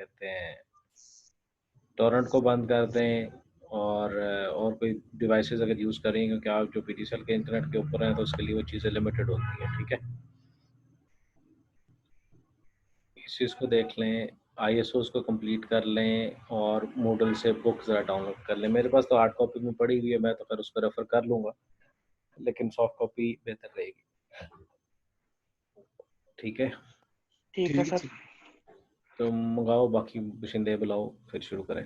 कहते हैं, टोरेंट को बंद कर दें और कोई डिवाइसेस अगर यूज़ करें, क्योंकि आप जो पीटीसीएल के इंटरनेट के ऊपर हैं तो उसके लिए वो चीज़ें लिमिटेड होती हैं। ठीक है, इस चीज़ को देख लें, आईएसओस को कंप्लीट कर लें और मूडल से बुक ज़रा डाउनलोड कर लें। मेरे पास तो हार्ड कॉपी में पड़ी हुई है, मैं तो फिर उसको रेफ़र कर लूँगा, लेकिन सॉफ्ट कॉपी बेहतर रहेगी। ठीक है, ठीक है सर। तो मंगाओ, बाकी बशिंदे बुलाओ, फिर शुरू करें।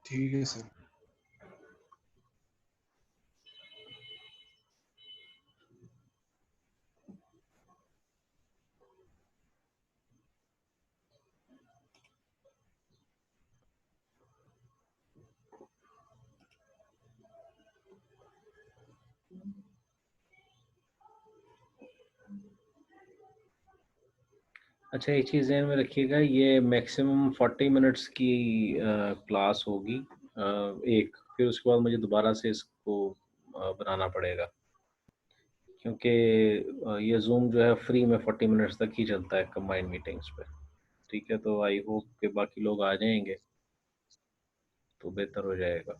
ठीक है सर। अच्छा, एक चीज़ ध्यान में रखिएगा, ये मैक्सिमम 40 मिनट्स की क्लास होगी एक, फिर उसके बाद मुझे दोबारा से इसको बनाना पड़ेगा, क्योंकि ये जूम जो है फ्री में 40 मिनट्स तक ही चलता है कंबाइंड मीटिंग्स पे। ठीक है, तो आई होप कि बाकी लोग आ जाएंगे तो बेहतर हो जाएगा।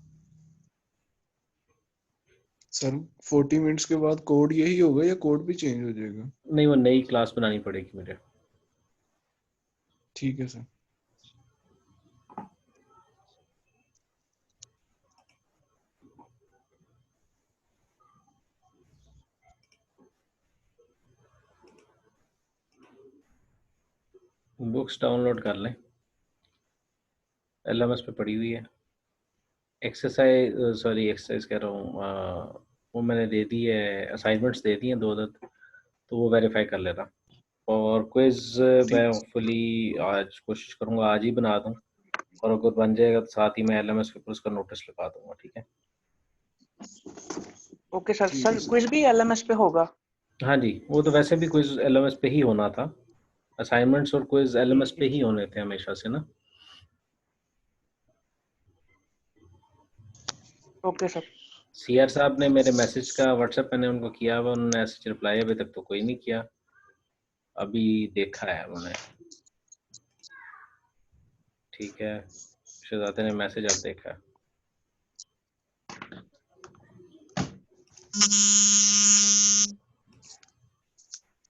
सर 40 मिनट्स के बाद कोड यही होगा या कोड भी चेंज हो जाएगा? नहीं, वो नई क्लास बनानी पड़ेगी मुझे। ठीक है सर। बुक्स डाउनलोड कर लें, एलएमएस पे पड़ी हुई है। एक्सरसाइज कह रहा हूँ, वो मैंने दे दी है, असाइनमेंट्स दे दी हैं 2 अदद, तो वो वेरीफाई कर लेना। और क्विज़ मैं होपफुली आज कोशिश करूँगा आज ही बना दूँ, और अगर बन जाएगा तो साथ ही मैं एलएमएस के ऊपर उसका नोटिस लगा दूँगा। ठीक है, ओके सर। सर क्विज भी एलएमएस पे होगा? हाँ जी, वो तो वैसे भी क्विज़ एलएमएस पे ही होना था, असाइनमेंट्स और क्विज़ एलएमएस पे ही होने थे हमेशा से ना। Okay sir. सीआर साहब ने मेरे मैसेज का व्हाट्सएप मैंने उनको किया हुआ, उन्होंने ऐसे रिप्लाई अभी तक तो कोई नहीं किया, अभी देखा है उन्होंने। ठीक है, शहजादे ने मैसेज अब देखा।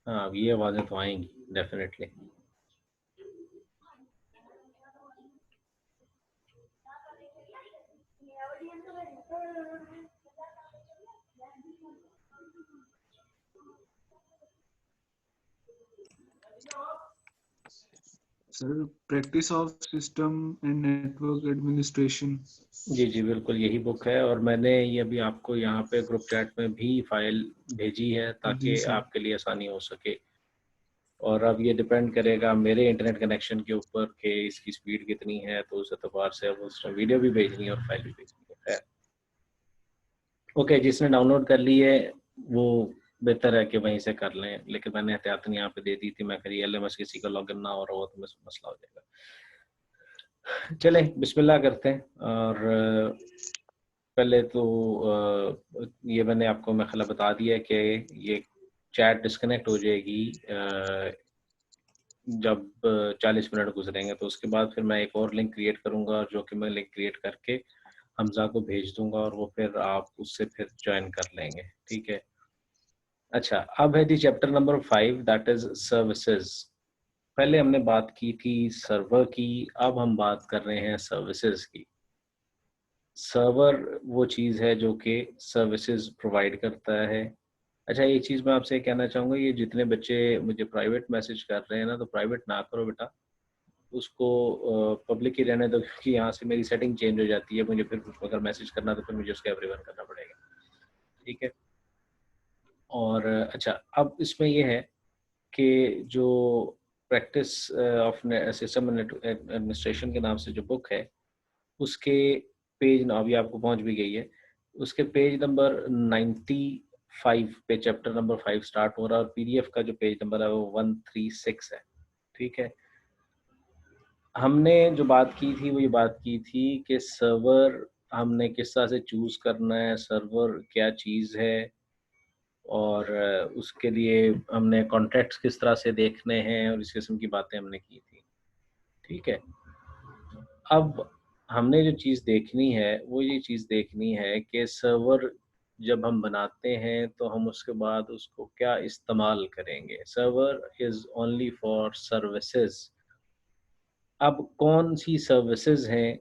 हाँ, अब ये आवाज़ें तो आएंगी definitely. Sir practice of system and network administration. जी जी बिल्कुल, यही बुक है, और मैंने ये अभी आपको यहाँ पे ग्रुप चैट में भी फाइल भेजी है ताकि जी सर। आपके लिए आसानी हो सके। और अब ये डिपेंड करेगा मेरे इंटरनेट कनेक्शन के ऊपर कि इसकी स्पीड कितनी है, तो उस एतबार से अब उसमें वीडियो भी भेजनी है और फाइल भी भेजनी है। खैर ओके, जिसने डाउनलोड कर ली है वो बेहतर है कि वहीं से कर लें, लेकिन मैंने एहतियातन यहाँ पे दे दी थी, मैं करी एलएमएस किसी का लॉगिन ना हो रहा हो तो मसला हो जाएगा। चलें बिस्मिल्लाह करते हैं। और पहले तो ये मैंने आपको मैं खला बता दिया कि ये चैट डिस्कनेक्ट हो जाएगी जब 40 मिनट गुजरेंगे, तो उसके बाद फिर मैं एक और लिंक क्रिएट करूंगा, जो कि मैं लिंक क्रिएट करके हमजा को भेज दूंगा और वो फिर आप उससे फिर ज्वाइन कर लेंगे। ठीक है, अच्छा, अब है the chapter number 5, that is services. पहले हमने बात की थी सर्वर की, अब हम बात कर रहे हैं सर्विसेज की। सर्वर वो चीज़ है जो कि सर्विसेज प्रोवाइड करता है। अच्छा, एक चीज़ मैं आपसे कहना चाहूँगा, ये जितने बच्चे मुझे प्राइवेट मैसेज कर रहे हैं ना, तो प्राइवेट ना करो बेटा, उसको पब्लिक ही रहने दो, क्योंकि यहाँ से मेरी सेटिंग चेंज हो जाती है, मुझे फिर अगर मैसेज करना तो फिर मुझे उसका एवरीवन करना पड़ेगा। ठीक है, और अच्छा, अब इसमें ये है कि जो प्रैक्टिस ऑफ सिस्टम एडमिनिस्ट्रेशन के नाम से जो बुक है, उसके पेज ना अभी आपको पहुंच भी गई है, उसके पेज नंबर 95 पे चैप्टर नंबर 5 स्टार्ट हो रहा है, और पीडीएफ का जो पेज नंबर है वो 136 है। ठीक है, हमने जो बात की थी वो ये बात की थी कि सर्वर हमने किस तरह से चूज करना है, सर्वर क्या चीज़ है, और उसके लिए हमने कॉन्ट्रैक्ट्स किस तरह से देखने हैं और इस किस्म की बातें हमने की थी। ठीक है, अब हमने जो चीज़ देखनी है वो ये चीज़ देखनी है कि सर्वर जब हम बनाते हैं तो हम उसके बाद उसको क्या इस्तेमाल करेंगे। Server is only for services. अब कौन सी सर्विसेज हैं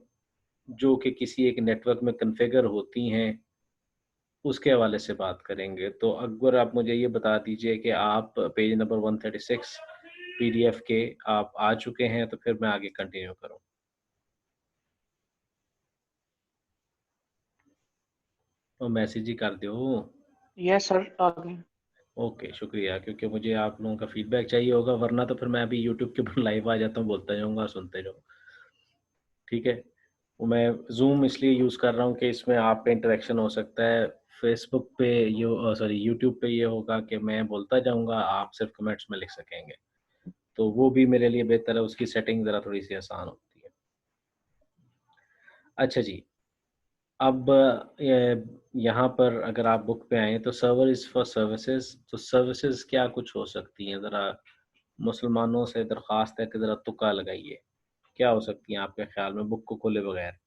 जो कि किसी एक नेटवर्क में कॉन्फ़िगर होती हैं, उसके हवाले से बात करेंगे। तो अकबर आप मुझे ये बता दीजिए कि आप पेज नंबर 136 पीडीएफ के आप आ चुके हैं, तो फिर मैं आगे कंटिन्यू करूँ। तो मैसेज ही कर दो। यस सर, आ गई। ओके, शुक्रिया, क्योंकि मुझे आप लोगों का फीडबैक चाहिए होगा, वरना तो फिर मैं अभी यूट्यूब के ऊपर लाइव आ जाता हूँ, बोलता जाऊँगा, सुनते जाओ। ठीक है? वो मैं ज़ूम इसलिए यूज़ कर रहा हूँ कि इसमें आप पे इंटरेक्शन हो सकता है। फेसबुक पे सॉरी यूट्यूब पे ये होगा कि मैं बोलता जाऊँगा, आप सिर्फ कमेंट्स में लिख सकेंगे। तो वो भी मेरे लिए बेहतर है, उसकी सेटिंग ज़रा थोड़ी-सी आसान होती है। अच्छा जी, अब यहाँ पर अगर आप बुक पे आएँ तो सर्वर इज़ फॉर सर्विसेज़, तो सर्विसेज़ क्या कुछ हो सकती हैं? ज़रा मुसलमानों से दरख्वास्त है कि ज़रा तुक्का लगाइए। क्या हो सकती हैं आपके ख़्याल में बुक को खोले बगैर?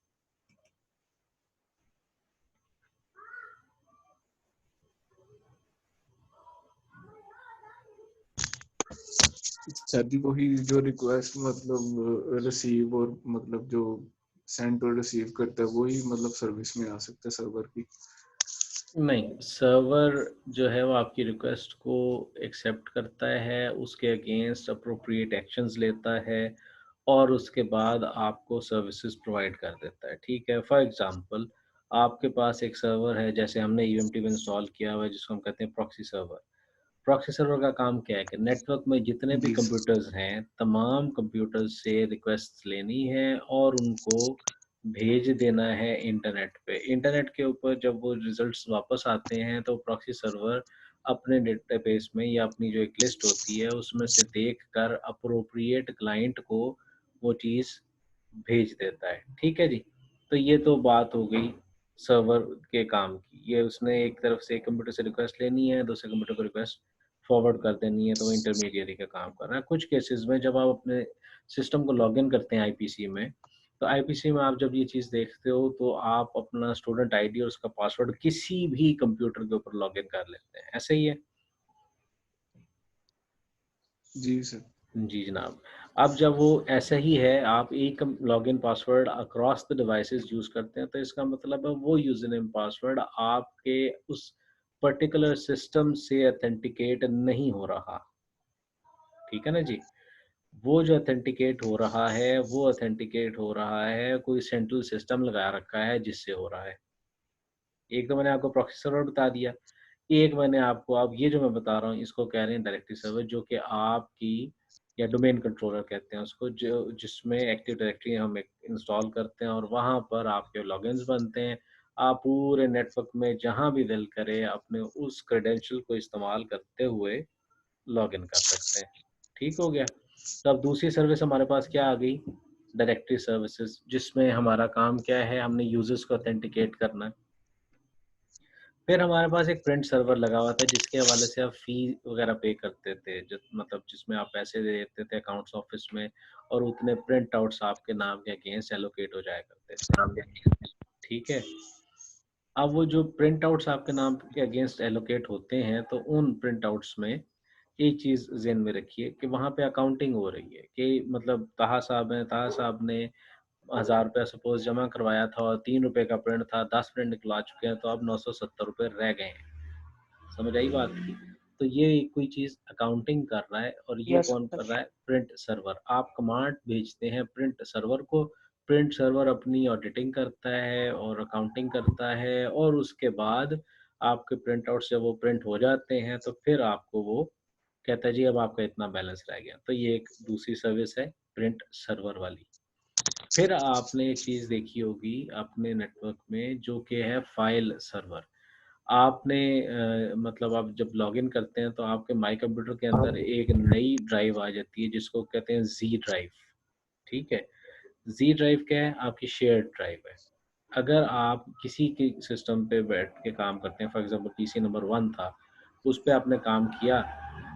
सर जी वही जो रिक्वेस्ट मतलब रिसीव और मतलब जो सेंड और रिसीव करता है वही मतलब सर्विस में आ सकता है सर्वर की। नहीं, सर्वर जो है वो आपकी रिक्वेस्ट को एक्सेप्ट करता है, उसके अगेंस्ट एप्रोप्रिएट एक्शंस लेता है और उसके बाद आपको सर्विसेज प्रोवाइड कर देता है। ठीक है? फॉर एग्ज़ाम्पल आपके पास एक सर्वर है, जैसे हमने यूएमटी में इंस्टॉल किया हुआ है जिसको हम कहते हैं प्रॉक्सी सर्वर। प्रॉक्सी सर्वर का काम क्या है कि नेटवर्क में जितने भी जी सर। कंप्यूटर्स हैं, तमाम कंप्यूटर्स से रिक्वेस्ट लेनी है और उनको भेज देना है इंटरनेट पे। इंटरनेट के ऊपर जब वो रिजल्ट्स वापस आते हैं तो प्रॉक्सी सर्वर अपने डेटाबेस में या अपनी जो एक लिस्ट होती है उसमें से देख कर अप्रोप्रिएट क्लाइंट को वो चीज़ भेज देता है। ठीक है जी? तो ये तो बात हो गई सर्वर के काम की। ये उसने एक तरफ से एक कंप्यूटर से रिक्वेस्ट लेनी है, दूसरे कंप्यूटर को रिक्वेस्ट फॉरवर्ड कर देनी है, तो वो इंटरमीडिएरी का काम कर रहा है। कुछ केसेज़ में जब आप अपने सिस्टम को लॉगिन करते हैं आईपीसी में, तो आईपीसी में आप जब ये चीज़ देखते हो तो आप अपना स्टूडेंट आईडी और उसका पासवर्ड किसी भी कंप्यूटर के ऊपर लॉगिन कर लेते हैं। ऐसे ही है? जी सर। जी जनाब। अब जब वो ऐसा ही है, आप एक login password across the devices use करते हैं, तो इसका मतलब है वो यूज़र नेम पासवर्ड आपके उस पर्टिकुलर सिस्टम से ऑथेंटिकेट नहीं हो रहा। ठीक है ना जी? वो जो ऑथेंटिकेट हो रहा है, वो ऑथेंटिकेट हो रहा है कोई सेंट्रल सिस्टम लगा रखा है जिससे हो रहा है। एक तो मैंने आपको प्रॉक्सी सर्वर बता दिया, एक मैंने आपको अब ये जो मैं बता रहा हूँ इसको कह रहे हैं डायरेक्टरी सर्वर, जो कि आपकी या डोमेन कंट्रोलर कहते हैं उसको, जो जिसमें एक्टिव डायरेक्टरी हम एक इंस्टॉल करते हैं और वहाँ पर आपके लॉगिन्स बनते हैं। आप पूरे नेटवर्क में जहाँ भी दिल करे अपने उस क्रेडेंशियल को इस्तेमाल करते हुए लॉगिन कर सकते हैं। ठीक हो गया? तो अब दूसरी सर्विस हमारे पास क्या आ गई? डायरेक्टरी सर्विसेज़, जिसमें हमारा काम क्या है, हमने यूज़र्स को ऑथेंटिकेट करना है। फिर हमारे पास एक प्रिंट सर्वर लगा हुआ था जिसके हवाले से आप फ़ी वग़ैरह पे करते थे, मतलब जिसमें आप पैसे दे देते थे अकाउंट्स ऑफ़िस में और उतने प्रिंट आउट्स आपके नाम के अगेंस्ट एलोकेट हो जाया करते थे। ठीक है? अब वो जो प्रिंट आउट्स आपके नाम के अगेंस्ट एलोकेट होते हैं, तो उन प्रिंट आउट्स में एक चीज़ ज़हन में रखिए कि वहाँ पे अकाउंटिंग हो रही है कि मतलब ताहा साहब हैं, ताहा साहब ने ₹1000 सपोज़ जमा करवाया था और ₹3 का प्रिंट था, 10 प्रिंट निकलवा चुके हैं, तो अब ₹970 रह गए हैं। समझ आई बात की? तो ये कोई चीज़ अकाउंटिंग कर रहा है और ये यस कौन कर सर। रहा है? Print server. आप कमांड भेजते हैं प्रिंट सर्वर को, प्रिंट सर्वर अपनी ऑडिटिंग करता है और अकाउंटिंग करता है और उसके बाद आपके प्रिंट आउट जब वो प्रिंट हो जाते हैं, तो फिर आपको वो कहता है जी अब आपका इतना बैलेंस रह गया। तो ये एक दूसरी सर्विस है प्रिंट सर्वर वाली। फिर आपने एक चीज़ देखी होगी अपने नेटवर्क में जो कि है फाइल सर्वर। आपने मतलब आप जब लॉगिन करते हैं तो आपके माई कंप्यूटर के अंदर एक नई ड्राइव आ जाती है जिसको कहते हैं ज़ी ड्राइव। ठीक है? ज़ी ड्राइव क्या है? आपकी शेयर्ड ड्राइव है। अगर आप किसी के सिस्टम पे बैठ के काम करते हैं, फॉर एग्ज़ाम्पल पीसी नंबर 1 था, उस पर आपने काम किया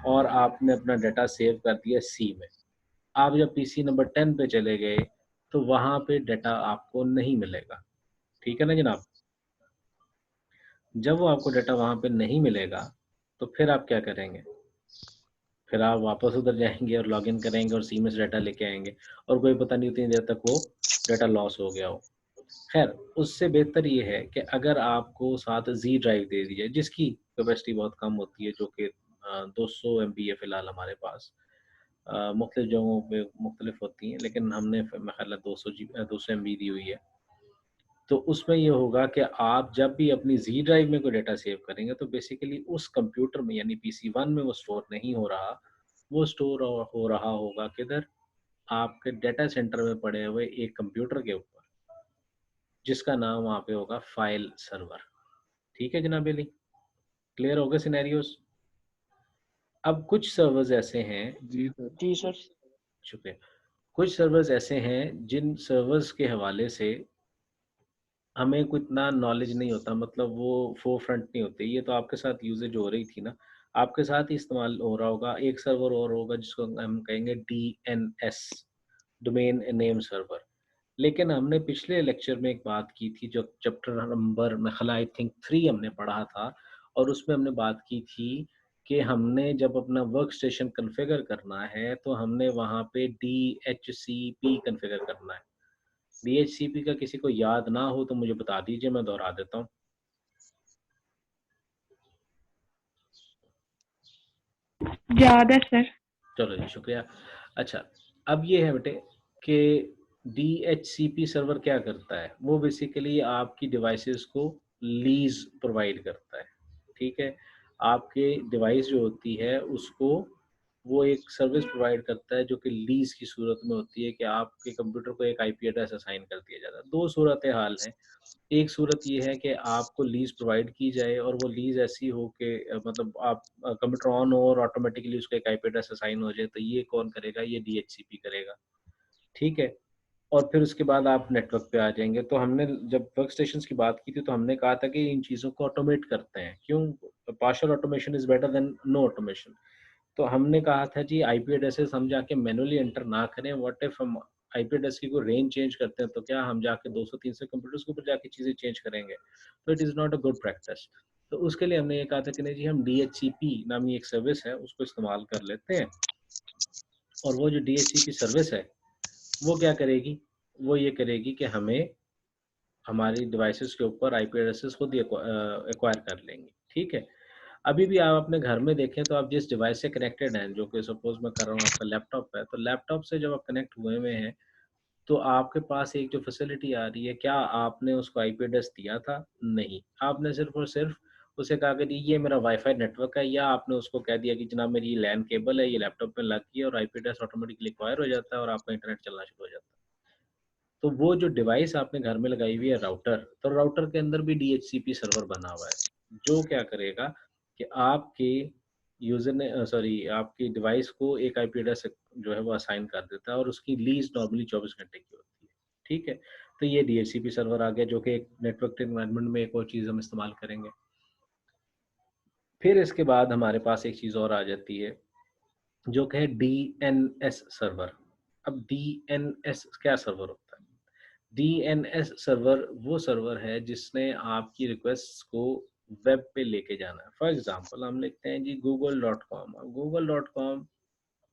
और आपने अपना डाटा सेव कर दिया सी में। आप जब पीसी नंबर 10 पे चले गए तो वहाँ पे डाटा आपको नहीं मिलेगा, ठीक है ना जनाब। जब वो आपको डाटा वहाँ पे नहीं मिलेगा तो फिर आप क्या करेंगे, फिर आप वापस उधर जाएंगे और लॉगिन करेंगे और सी में से डाटा लेके आएंगे और कोई पता नहीं उतनी देर तक वो डाटा लॉस हो गया हो। खैर, उससे बेहतर ये है कि अगर आपको साथ जी ड्राइव दे दी जाए जिसकी कैपेसिटी बहुत कम होती है, जो कि 200 MB है फ़िलहाल हमारे पास। मुख्तलिफ जगहों पे मुख्तलिफ होती हैं, लेकिन हमने मेरे ख्याल है 200 MB दी हुई है। तो उसमें ये होगा कि आप जब भी अपनी जी ड्राइव में कोई डाटा सेव करेंगे तो बेसिकली उस कंप्यूटर में यानी पीसी 1 में वो स्टोर नहीं हो रहा, वो स्टोर हो रहा होगा किधर, आपके डाटा सेंटर में पड़े हुए एक कंप्यूटर के ऊपर, जिसका नाम वहाँ पे होगा फाइल सर्वर। ठीक है जनाब अली, क्लियर हो गए सिनेरियोस। अब कुछ सर्वर्स ऐसे हैं, जी सर। जी सर। शुक्रिया, कुछ सर्वर्स ऐसे हैं जिन सर्वर्स के हवाले से हमें कोई इतना नॉलेज नहीं होता, मतलब वो फोर फ्रंट नहीं होते। ये तो आपके साथ यूजेज हो रही थी ना, आपके साथ ही इस्तेमाल हो रहा होगा। एक सर्वर और होगा जिसको हम कहेंगे DNS, डोमेन नेम सर्वर। लेकिन हमने पिछले लेक्चर में एक बात की थी, जो चैप्टर नंबर में खला आई थिंक 3 हमने पढ़ा था, और उसमें हमने बात की थी कि हमने जब अपना वर्क स्टेशन कन्फिगर करना है तो हमने वहाँ पे DHCP कन्फिगर करना है। DHCP का किसी को याद ना हो तो मुझे बता दीजिए, मैं दोहरा देता हूँ। याद है सर। चलो जी, शुक्रिया। अच्छा, अब ये है बेटे कि DHCP सर्वर क्या करता है, वो बेसिकली आपकी डिवाइसेस को लीज प्रोवाइड करता है। ठीक है, आपके डिवाइस जो होती है उसको वो एक सर्विस प्रोवाइड करता है जो कि लीज की सूरत में होती है कि आपके कंप्यूटर को एक IP एड्रेस असाइन कर दिया जाता है। दो सूरत हाल हैं। एक सूरत ये है कि आपको लीज प्रोवाइड की जाए और वो लीज ऐसी हो कि मतलब आप कंप्यूटर ऑन हो और ऑटोमेटिकली उसका एक IP एड्रेस असाइन हो जाए, तो ये कौन करेगा, ये DHCP करेगा। ठीक है, और फिर उसके बाद आप नेटवर्क पे आ जाएंगे। तो हमने जब वर्क स्टेशन की बात की थी तो हमने कहा था कि इन चीज़ों को ऑटोमेट करते हैं। क्यों? Partial automation is better than no automation. तो हमने कहा था जी IP एड्रेसेस हम जाके मैनुअली एंटर ना करें। व्हाट इफ हम IP एड्रेस की कोई रेंज चेंज करते हैं तो क्या हम जाके 200-300 कंप्यूटर्स के ऊपर जाके चीज़ें चेंज करेंगे? तो it is not a good practice. तो उसके लिए हमने ये कहा था कि नहीं जी, हम DHCP नामी एक सर्विस है उसको इस्तेमाल कर लेते हैं। और वो जो DHCP सर्विस है वो क्या करेगी, वो ये करेगी कि हमें हमारी डिवाइसेस के ऊपर IP एड्रेसेस खुद ही एक्वायर कर लेंगे। ठीक है, अभी भी आप अपने घर में देखें तो आप जिस डिवाइस से कनेक्टेड हैं, जो कि सपोज मैं कर रहा हूँ आपका लैपटॉप है, तो लैपटॉप से जब आप कनेक्ट हुए हुए हैं तो आपके पास एक जो फैसिलिटी आ रही है, क्या आपने उसको IP एड्रेस दिया था? नहीं, आपने सिर्फ और सिर्फ उसे कहा कि ये मेरा वाईफाई नेटवर्क है, या आपने उसको कह दिया कि जनाब मेरी ये लैन केबल है, ये लैपटॉप में लग गई है, और IP एड्रेस ऑटोमेटिकली एक्वायर हो जाता है और आपका इंटरनेट चलना शुरू हो जाता है। तो वो जो डिवाइस आपने घर में लगाई हुई है राउटर, तो राउटर के अंदर भी DHCP सर्वर बना हुआ है, जो क्या करेगा कि आपके यूजर ने आपकी डिवाइस को एक IP एड्रेस जो है वो असाइन कर देता है और उसकी लीज नॉर्मली 24 घंटे की होती है। ठीक है, तो ये DHCP सर्वर आ गया, जो कि एक नेटवर्क एनवायरनमेंट में एक और चीज़ हम इस्तेमाल करेंगे। फिर इसके बाद हमारे पास एक चीज़ और आ जाती है जो कि है DNS सर्वर। अब DNS क्या सर्वर होता है? DNS सर्वर वो सर्वर है जिसने आपकी रिक्वेस्ट को वेब पे लेके जाना है। फॉर एग्जांपल हम लिखते हैं जी google.com। अब google.com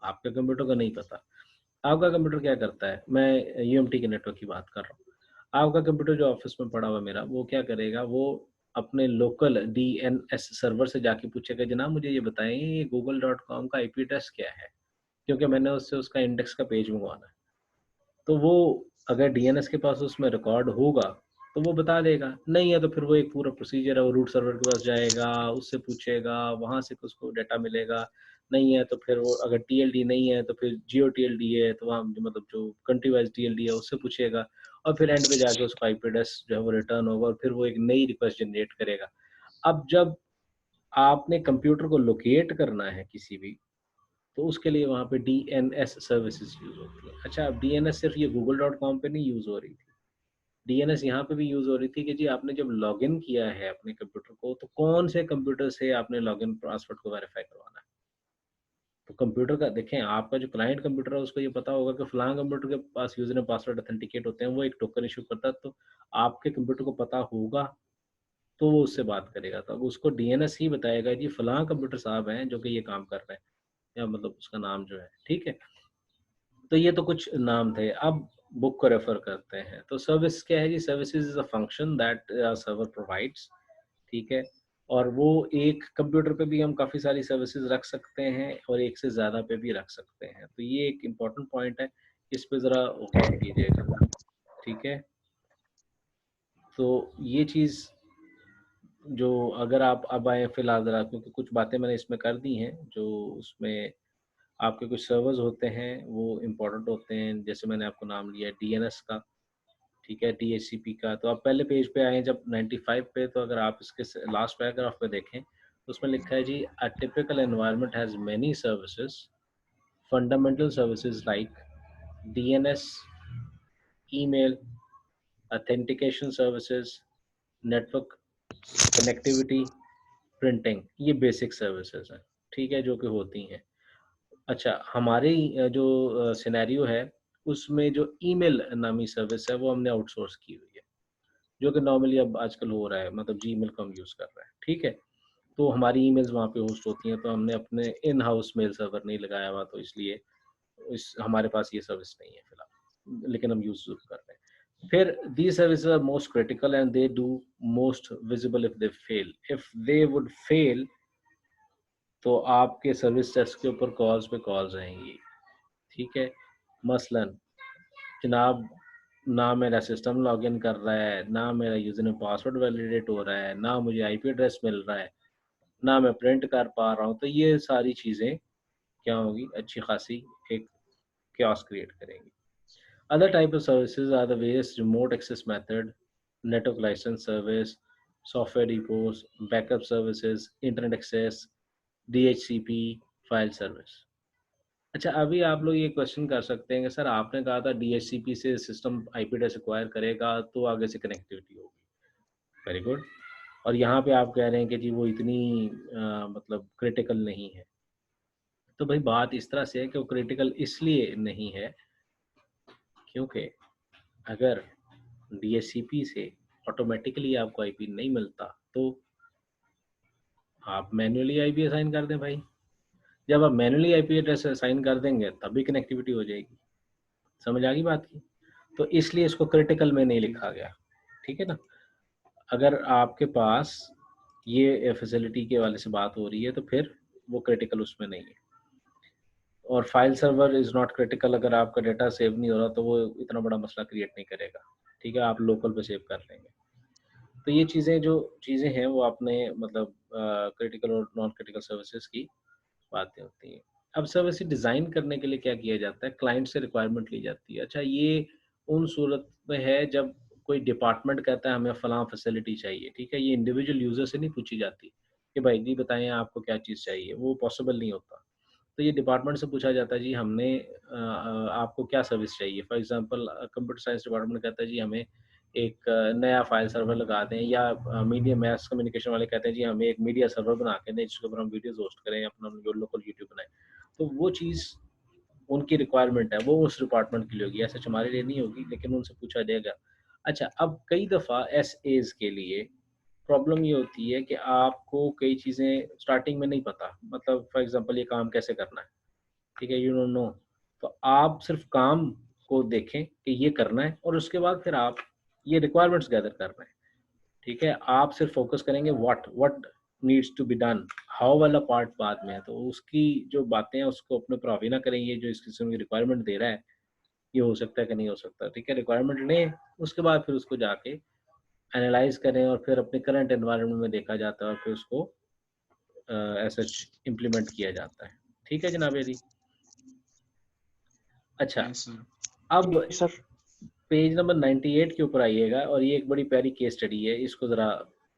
आपके कंप्यूटर को नहीं पता। आपका कंप्यूटर क्या करता है, मैं UMT के नेटवर्क की बात कर रहा हूँ। आपका कंप्यूटर जो ऑफिस में पड़ा हुआ मेरा, वो क्या करेगा, वो अपने लोकल DNS सर्वर से जाके पूछेगा जनाब मुझे ये बताएं ये google.com का IP एड्रेस क्या है, क्योंकि मैंने उससे उसका इंडेक्स का पेज मंगवाना है। तो वो अगर DNS के पास उसमें रिकॉर्ड होगा तो वो बता देगा, नहीं है तो फिर वो एक पूरा प्रोसीजर है, वो रूट सर्वर के पास जाएगा, उससे पूछेगा, वहां से उसको डाटा मिलेगा। नहीं है तो फिर वो अगर TLD नहीं है तो फिर GeoTLD है तो वहाँ मतलब जो कंट्री वाइज TLD है उससे पूछेगा, और फिर एंड पे जाके उसको IP एड्रेस जो है वो रिटर्न होगा और फिर वो एक नई रिक्वेस्ट जनरेट करेगा। अब जब आपने कंप्यूटर को लोकेट करना है किसी भी, तो उसके लिए वहाँ पे DNS सर्विसेज यूज होती है। अच्छा, अब DNS सिर्फ ये google.com पे नहीं यूज हो रही थी, डीएनएस यहाँ पे भी यूज हो रही थी कि जी आपने जब लॉगिन किया है अपने कंप्यूटर को, तो कौन से कंप्यूटर से आपने लॉगिन पासवर्ड को वेरीफाई करवाना है। तो कंप्यूटर का देखें, आपका जो क्लाइंट कंप्यूटर है उसको ये पता होगा कि फलां कंप्यूटर के पास यूजर नेम पासवर्ड ऑथेंटिकेट होते हैं, वो एक टोकन इशू करता है, तो आपके कंप्यूटर को पता होगा तो वो उससे बात करेगा। तो अब उसको डीएनएस ही बताएगा जी फलां कंप्यूटर साहब हैं जो कि ये काम कर रहे हैं, या मतलब उसका नाम जो है, ठीक है। तो ये तो कुछ नाम थे। अब बुक को रेफर करते हैं। तो सर्विस क्या है जी? Services is a function that server provides, ठीक है। और वो एक कंप्यूटर पे भी हम काफ़ी सारी सर्विसेज रख सकते हैं और एक से ज़्यादा पे भी रख सकते हैं। तो ये एक इम्पॉर्टेंट पॉइंट है, इस पे ज़रा गौर कीजिएगा, ठीक है। तो ये चीज़ जो, अगर आप अब आए फिलहाल ज़रा, क्योंकि कुछ बातें मैंने इसमें कर दी हैं, जो उसमें आपके कुछ सर्वर्स होते हैं वो इम्पोर्टेंट होते हैं, जैसे मैंने आपको नाम लिया डीएनएस का, ठीक है, डीएचसीपी का। तो आप पहले पेज पे आए जब 95 पे, तो अगर आप इसके लास्ट पैराग्राफ पे देखें तो उसमें लिखा है जी a typical environment has many services, fundamental services like DNS, email, authentication services, network connectivity, printing, ये बेसिक सर्विसेज हैं, ठीक है, जो कि होती हैं। अच्छा, हमारे जो सिनेरियो है उसमें जो ईमेल नामी सर्विस है वो हमने आउटसोर्स की हुई है, जो कि नॉर्मली अब आजकल हो रहा है, मतलब जीमेल का हम यूज़ कर रहे हैं, ठीक है। तो हमारी ईमेल्स वहाँ पे होस्ट होती हैं, तो हमने अपने इन हाउस मेल सर्वर नहीं लगाया हुआ, तो इसलिए इस हमारे पास ये सर्विस नहीं है फिलहाल, लेकिन हम यूज़ ज़रूर कर रहे हैं। फिर these services are most critical and they do most visible if they fail. If they would fail तो आपके सर्विस डेस्क के ऊपर कॉल्स पे कॉल्स आएंगी, ठीक है। मसलन जनाब, ना मेरा सिस्टम लॉगिन कर रहा है, ना मेरा यूजर नेम पासवर्ड वैलिडेट हो रहा है, ना मुझे आईपी एड्रेस मिल रहा है, ना मैं प्रिंट कर पा रहा हूँ, तो ये सारी चीज़ें क्या होगी, अच्छी खासी एक chaos क्रिएट करेंगी। Other type of services are the various remote access method, network licence service, software deploys, backup services, internet access, DHCP, file service. अच्छा, अभी आप लोग ये क्वेश्चन कर सकते हैं कि सर आपने कहा था डीएचसीपी से सिस्टम आईपी एड्रेस एक्वायर करेगा तो आगे से कनेक्टिविटी होगी। Very good. और यहाँ पे आप कह रहे हैं कि जी वो इतनी मतलब क्रिटिकल नहीं है। तो भाई बात इस तरह से है कि वो क्रिटिकल इसलिए नहीं है क्योंकि अगर डीएचसीपी से ऑटोमेटिकली आपको आईपी नहीं मिलता तो आप मैन्युअली आईपी असाइन कर दें भाई। जब आप मैन्युअली आईपी एड्रेस असाइन कर देंगे तब भी कनेक्टिविटी हो जाएगी। समझ आ गई बात की? तो इसलिए इसको क्रिटिकल में नहीं लिखा गया, ठीक है ना। अगर आपके पास ये फैसिलिटी के वाले से बात हो रही है तो फिर वो क्रिटिकल उसमें नहीं है। और file server is not critical, अगर आपका डेटा सेव नहीं हो रहा तो वो इतना बड़ा मसला क्रिएट नहीं करेगा, ठीक है, आप लोकल पे सेव कर लेंगे। तो ये चीज़ें जो चीज़ें हैं वो आपने मतलब क्रिटिकल और नॉन क्रिटिकल सर्विसेज की बातें होती हैं। अब सर्विस डिज़ाइन करने के लिए क्या किया जाता है, क्लाइंट से रिक्वायरमेंट ली जाती है। अच्छा, ये उन सूरत में है जब कोई डिपार्टमेंट कहता है हमें फलां फैसिलिटी चाहिए, ठीक है। ये इंडिविजुअल यूज़र से नहीं पूछी जाती कि भाई जी बताएं आपको क्या चीज़ चाहिए, वो पॉसिबल नहीं होता। तो ये डिपार्टमेंट से पूछा जाता है जी हमने आपको क्या सर्विस चाहिए। For example computer science department कहता है जी हमें एक नया फाइल सर्वर लगा दें, या मीडिया मैस कम्युनिकेशन वाले कहते हैं जी हमें एक मीडिया सर्वर बना के दें जिसके ऊपर हम वीडियोस होस्ट करें, अपना लोकल यूट्यूब बनाएं। तो वो चीज़ उनकी रिक्वायरमेंट है, वो उस डिपार्टमेंट के लिए होगी, ऐसा हमारे लिए नहीं होगी, लेकिन उनसे पूछा जाएगा। अच्छा, अब कई दफ़ा एसएज के लिए प्रॉब्लम ये होती है कि आपको कई चीज़ें स्टार्टिंग में नहीं पता, मतलब फॉर एग्जांपल ये काम कैसे करना है, ठीक है, यू डोंट नो। तो आप सिर्फ काम को देखें कि ये करना है और उसके बाद फिर आप ये रिक्वायरमेंट्स गैदर करना है, ठीक है। आप सिर्फ फोकस करेंगे what needs to be done, how वाला पार्ट बाद में है। तो उसकी जो बातें हैं उसको अपने ऊपर हावी ना करें, ये जो इस किस्म की रिक्वायरमेंट दे रहा है ये हो सकता है कि नहीं हो सकता, ठीक है। रिक्वायरमेंट लें, उसके बाद फिर उसको जाके एनालाइज करें और फिर अपने करंट एनवायरनमेंट में देखा जाता है और फिर उसको ऐसा इम्प्लीमेंट किया जाता है, ठीक है जनाब अली। अच्छा, यस सर। अब जी सर। पेज नंबर 98 के ऊपर आइएगा और ये एक बड़ी प्यारी केस स्टडी है, इसको ज़रा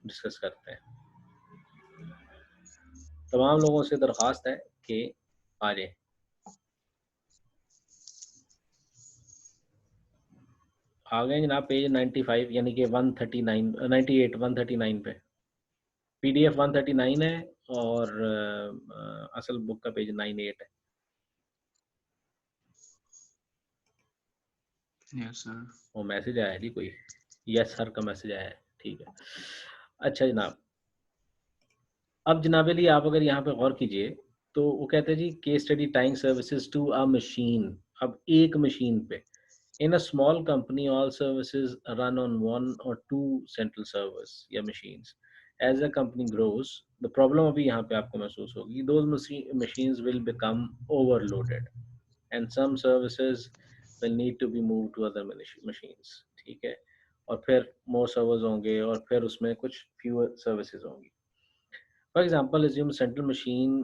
डिस्कस करते हैं। तमाम लोगों से दरख्वास्त है कि आ जाए। आ गए जनाब पेज 95 यानी कि 139 98 139 पे। PDF 139 है और असल बुक का पेज 98 है। Yes sir. वो मैसेज आया जी कोई, यस सर का मैसेज आया है, ठीक है। अच्छा जनाब, अब जनाब अली आप अगर यहाँ पे गौर कीजिए तो वो कहते हैं जी case study time services to a machine. अब एक मशीन पे in a small company all services run on one और टू सेंट्रल सर्वर्स या machines. As a company grows the problem अभी यहाँ पे आपको महसूस होगी, those machines will become overloaded and some services will need to be moved to other machines, ठीक है। और फिर more servers होंगे और फिर उसमें कुछ fewer services होंगी। For example, assume central machine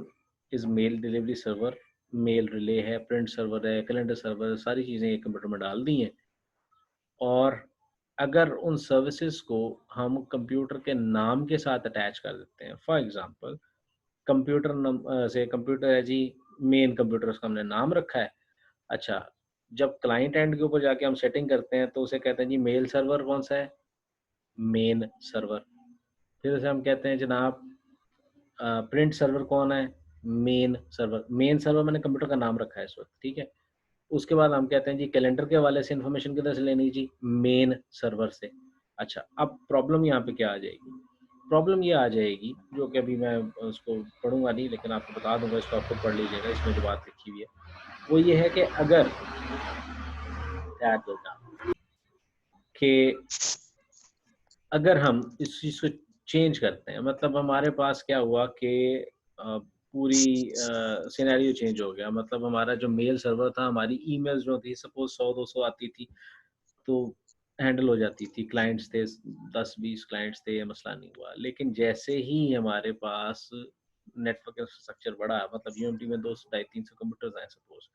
is mail delivery server, mail relay है, प्रिंट सर्वर है, कैलेंडर सर्वर, सारी चीज़ें एक कंप्यूटर में डाल दी हैं। और अगर उन सर्विसेज को हम कंप्यूटर के नाम के साथ अटैच कर देते हैं, फॉर एग्जांपल कंप्यूटर से कंप्यूटर है जी मेन कंप्यूटर, उसका हमने नाम रखा है। अच्छा, जब क्लाइंट एंड के ऊपर जाके हम सेटिंग करते हैं तो उसे कहते हैं जी मेल सर्वर कौन सा है, मेन सर्वर। फिर उसे हम कहते हैं जनाब प्रिंट सर्वर कौन है, मेन सर्वर। मेन सर्वर मैंने कंप्यूटर का नाम रखा है इस वक्त, ठीक है। उसके बाद हम कहते हैं जी कैलेंडर के हवाले से इन्फॉर्मेशन किधर से लेनी जी, मेन सर्वर से। अच्छा, अब प्रॉब्लम यहाँ पे क्या आ जाएगी, प्रॉब्लम ये आ जाएगी जो कि अभी मैं उसको पढ़ूंगा नहीं लेकिन आपको बता दूंगा, इसको आप खुद पढ़ लीजिएगा, इसमें जो बात लिखी हुई है वो ये है कि अगर अगर हम इस चीज़ को चेंज करते हैं, मतलब हमारे पास क्या हुआ कि पूरी सिनेरियो चेंज हो गया। मतलब हमारा जो मेल सर्वर था, हमारी ईमेल्स जो थी सपोज 100-200 आती थी तो हैंडल हो जाती थी, क्लाइंट्स थे 10-20 क्लाइंट्स थे, ये मसला नहीं हुआ। लेकिन जैसे ही हमारे पास नेटवर्क इंफ्रास्ट्रक्चर बढ़ा, मतलब यूएमटी में 200-300 कंप्यूटर्स आए सपोज,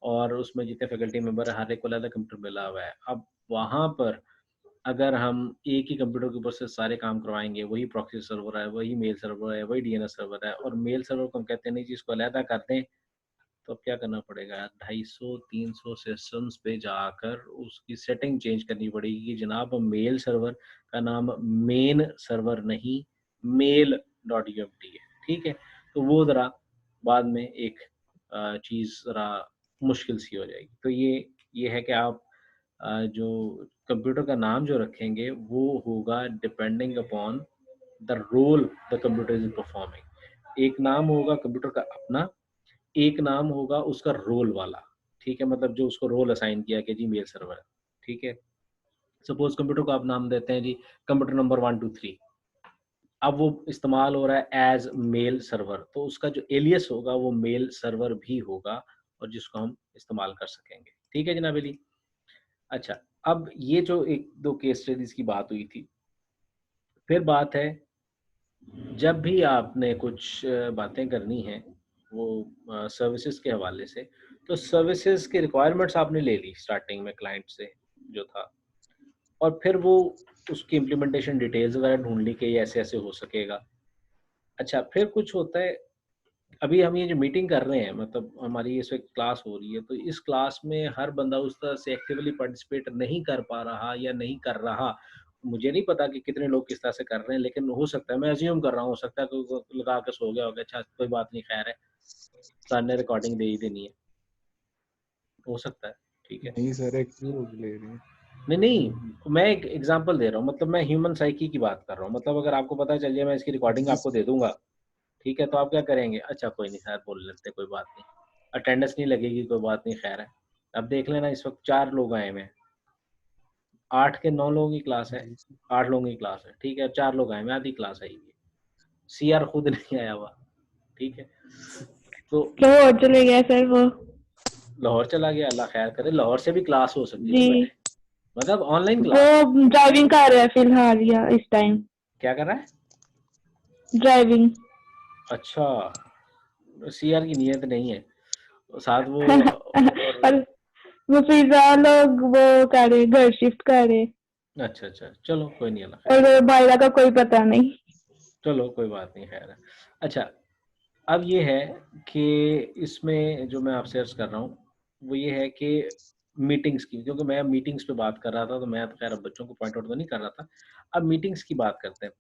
और उसमें जितने फैकल्टी मेंबर है हर एक को अलग कंप्यूटर मिला हुआ है। अब वहाँ पर अगर हम एक ही कंप्यूटर के ऊपर से सारे काम करवाएंगे, वही प्रॉक्सी सर्वर है, वही मेल सर्वर है, वही डीएनएस सर्वर है, और मेल सर्वर को हम कहते हैं नहीं जी इसको अलग कर दें, तो अब क्या करना पड़ेगा, 250-300 सिस्टम्स पे जाकर उसकी सेटिंग चेंज करनी पड़ेगी कि जनाब मेल सर्वर का नाम मेन सर्वर नहीं mail.umt है, ठीक है। तो वो ज़रा बाद में एक चीज़ ज़रा मुश्किल सी हो जाएगी। तो ये है कि आप जो कंप्यूटर का नाम जो रखेंगे वो होगा depending upon the role the computer is performing. एक नाम होगा कंप्यूटर का अपना, एक नाम होगा उसका रोल वाला, ठीक है। मतलब जो उसको रोल असाइन किया कि जी मेल सर्वर है, ठीक है। सपोज कंप्यूटर को आप नाम देते हैं जी कंप्यूटर नंबर 1 2 3, अब वो इस्तेमाल हो रहा है एज मेल सर्वर, तो उसका जो एलियस होगा वो मेल सर्वर भी होगा और जिसको हम इस्तेमाल कर सकेंगे, ठीक है जनाब अली। अच्छा, अब ये जो एक दो केस स्टडीज की बात हुई थी, फिर बात है जब भी आपने कुछ बातें करनी है वो सर्विसेज के हवाले से, तो सर्विसेज के रिक्वायरमेंट्स आपने ले ली स्टार्टिंग में क्लाइंट से जो था, और फिर वो उसकी इम्प्लीमेंटेशन डिटेल्स वगैरह ढूंढ ली कि ये ऐसे ऐसे हो सकेगा। अच्छा, फिर कुछ होता है, अभी हम ये जो मीटिंग कर रहे हैं, मतलब हमारी इस वक्त क्लास हो रही है, तो इस क्लास में हर बंदा उस तरह से एक्टिवली पार्टिसिपेट नहीं कर पा रहा या नहीं कर रहा। मुझे नहीं पता कि कितने लोग किस तरह से कर रहे हैं, लेकिन हो सकता है, मैं अज्यूम कर रहा हूँ, हो सकता है कोई लगा के सो गया होगा, अच्छा कोई बात नहीं, खैर है, सर ने रिकॉर्डिंग दे ही देनी है, हो सकता है, ठीक है। नहीं सर, एक्चुअली वो ले रहे हैं। नहीं, मैं एक एग्जांपल दे रहा हूँ, मतलब मैं ह्यूमन साइकी की बात कर रहा हूँ। मतलब अगर आपको पता चल जाए मैं इसकी रिकॉर्डिंग आपको दे दूंगा, ठीक है, तो आप क्या करेंगे, अच्छा कोई नहीं सर बोल लेते, कोई बात नहीं, अटेंडेंस नहीं लगेगी, कोई बात नहीं, खैर है। अब देख लेना इस वक्त 4 लोग आए हुए हैं, 8 के 9 लोगों की क्लास है, 8 लोगों की क्लास है, ठीक है। 4 लोग आए हुए, आधी क्लास आई हुई है, सीआर खुद नहीं आया हुआ, ठीक है। तो लाहौर चले गया सर वो। लाहौर चला गया, अल्लाह खैर करे, लाहौर से भी क्लास हो सकती है जी, जी, मतलब ऑनलाइन वो क्लास। ड्राइविंग कर रहा है फिलहाल या इस टाइम, क्या कर रहा है? ड्राइविंग। अच्छा, सीआर की नीयत नहीं है साथ वो, और और वो पिज्जा लोग वो कर रहे, घर शिफ्ट कर रहे, अच्छा अच्छा, चलो कोई नहीं, अल्लाह खैर और करे, बायरा का कोई पता नहीं। चलो कोई बात नहीं, खैर है। अच्छा, अब ये है कि इसमें जो मैं आपसे अर्ज कर रहा हूँ वो ये है कि मीटिंग्स की, क्योंकि मैं मीटिंग्स पे बात कर रहा था, तो मैं तो खैर अब बच्चों को पॉइंट आउट तो नहीं कर रहा था। अब मीटिंग्स की बात करते हैं।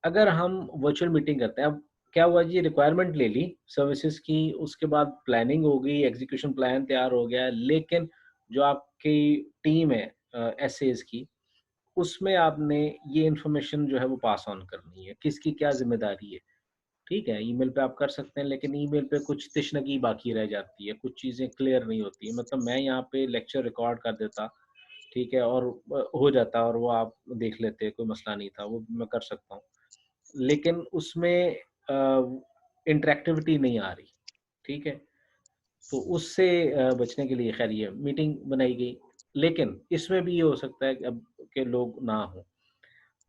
अगर हम वर्चुअल मीटिंग करते हैं, अब क्या हुआ जी, रिक्वायरमेंट ले ली सर्विसेज की, उसके बाद प्लानिंग हो गई, एग्जीक्यूशन प्लान तैयार हो गया, लेकिन जो आपकी टीम है एसएज की, उसमें आपने ये इन्फॉर्मेशन जो है वो पास ऑन करनी है, किसकी क्या जिम्मेदारी है। ठीक है, ईमेल पे आप कर सकते हैं, लेकिन ईमेल पे कुछ तिश्नगी बाकी रह जाती है, कुछ चीज़ें क्लियर नहीं होती है। मतलब मैं यहाँ पे लेक्चर रिकॉर्ड कर देता, ठीक है, और हो जाता, और वो आप देख लेते, कोई मसला नहीं था, वो मैं कर सकता हूँ। लेकिन उसमें इंटरेक्टिविटी नहीं आ रही, ठीक है। तो उससे बचने के लिए खैर ये मीटिंग बनाई गई, लेकिन इसमें भी ये हो सकता है कि अब के लोग ना हो।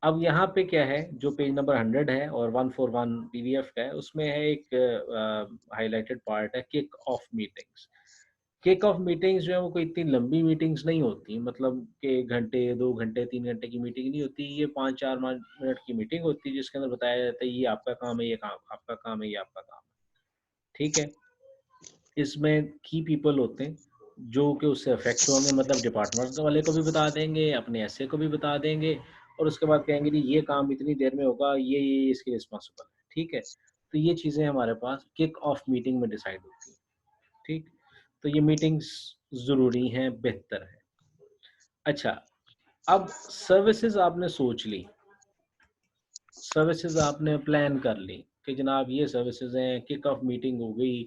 अब यहाँ पे क्या है, जो पेज नंबर 100 है और 141 पीडीएफ का है, उसमें है एक हाईलाइटेड पार्ट है, kick off meetings. Kick off meetings जो है वो कोई इतनी लंबी मीटिंग्स नहीं होती, मतलब कि 1 घंटे 2 घंटे 3 घंटे की मीटिंग नहीं होती, ये 5-4 मिनट की मीटिंग होती है, जिसके अंदर बताया जाता है ये आपका काम है, ये काम आपका काम है, ये आपका काम है। ठीक है, इसमें की पीपल होते हैं जो कि उससे अफेक्ट होंगे, मतलब डिपार्टमेंट वाले को भी बता देंगे, अपने एसए को भी बता देंगे, और उसके बाद कहेंगे जी ये काम इतनी देर में होगा, ये इसकी रिस्पॉन्सिबल है। ठीक है, तो ये चीज़ें हमारे पास किक ऑफ मीटिंग में डिसाइड होती हैं। ठीक, तो ये मीटिंग्स ज़रूरी हैं, बेहतर है। अच्छा, अब सर्विसेज आपने सोच ली, सर्विसेज आपने प्लान कर ली कि जनाब ये सर्विसेज हैं, किक ऑफ मीटिंग हो गई,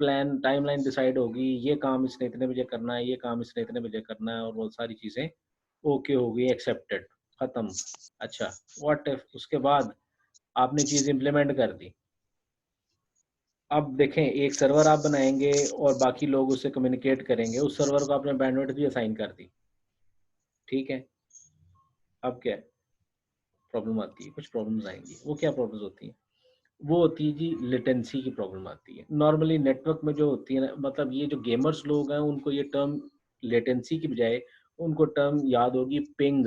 प्लान टाइमलाइन डिसाइड होगी, ये काम इसने इतने बजे करना है, ये काम इसने इतने बजे करना है, और वो सारी चीज़ें ओके हो गई, एक्सेप्टेड, ख़त्म। अच्छा, व्हाट इफ उसके बाद आपने चीज़ इम्प्लीमेंट कर दी। अब देखें, एक सर्वर आप बनाएंगे और बाकी लोग उससे कम्युनिकेट करेंगे, उस सर्वर को आपने बैंडविड्थ भी असाइन कर दी। ठीक है, अब क्या प्रॉब्लम आती है, कुछ प्रॉब्लम्स आएंगी। वो क्या प्रॉब्लम्स होती हैं? वो होती है जी लेटेंसी की प्रॉब्लम आती है। नॉर्मली नेटवर्क में जो होती है ना, मतलब ये जो गेमर्स लोग हैं उनको ये टर्म लेटेंसी की बजाय उनको टर्म याद होगी पिंग।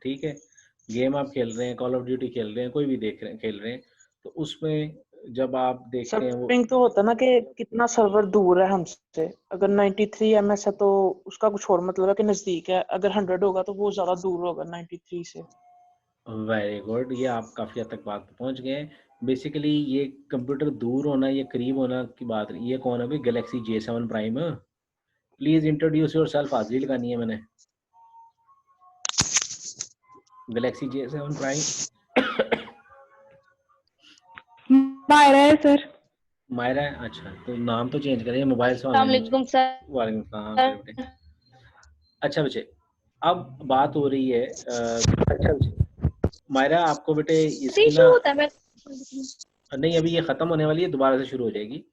ठीक है, गेम आप खेल रहे हैं, कॉल ऑफ ड्यूटी खेल रहे हैं, कोई भी देख रहे हैं खेल रहे हैं, तो उसमें जब आप सर देखते हैं वो पिंग तो होता है ना कि कितना सर्वर दूर है हमसे। अगर 93 ms है तो उसका कुछ और मतलब है कि नजदीक है, अगर 100 होगा तो वो ज्यादा दूर होगा 93 से। वेरी गुड, ये आप काफ़ी हद तक बात पे पहुंच गए हैं। बेसिकली ये कंप्यूटर दूर होना या करीब होना की बात, ये कौन है भाई? Galaxy J7 prime. Please introduce your self, हाजिर लगानी है मैंने। Galaxy J7 prime. मायरा है सर। मायरा है, अच्छा, तो नाम तो चेंज करें, मोबाइल से ऑनलाइन। अस्सलामुअलैकुम सर। वालेकुम सलाम मेरे बेटे। अच्छा बच्चे, अब बात हो रही है अच्छा बच्चे, मायरा आपको बेटे इसकी इशू ना, होता है। मैं नहीं अभी ये ख़त्म होने वाली है, दोबारा से शुरू हो जाएगी।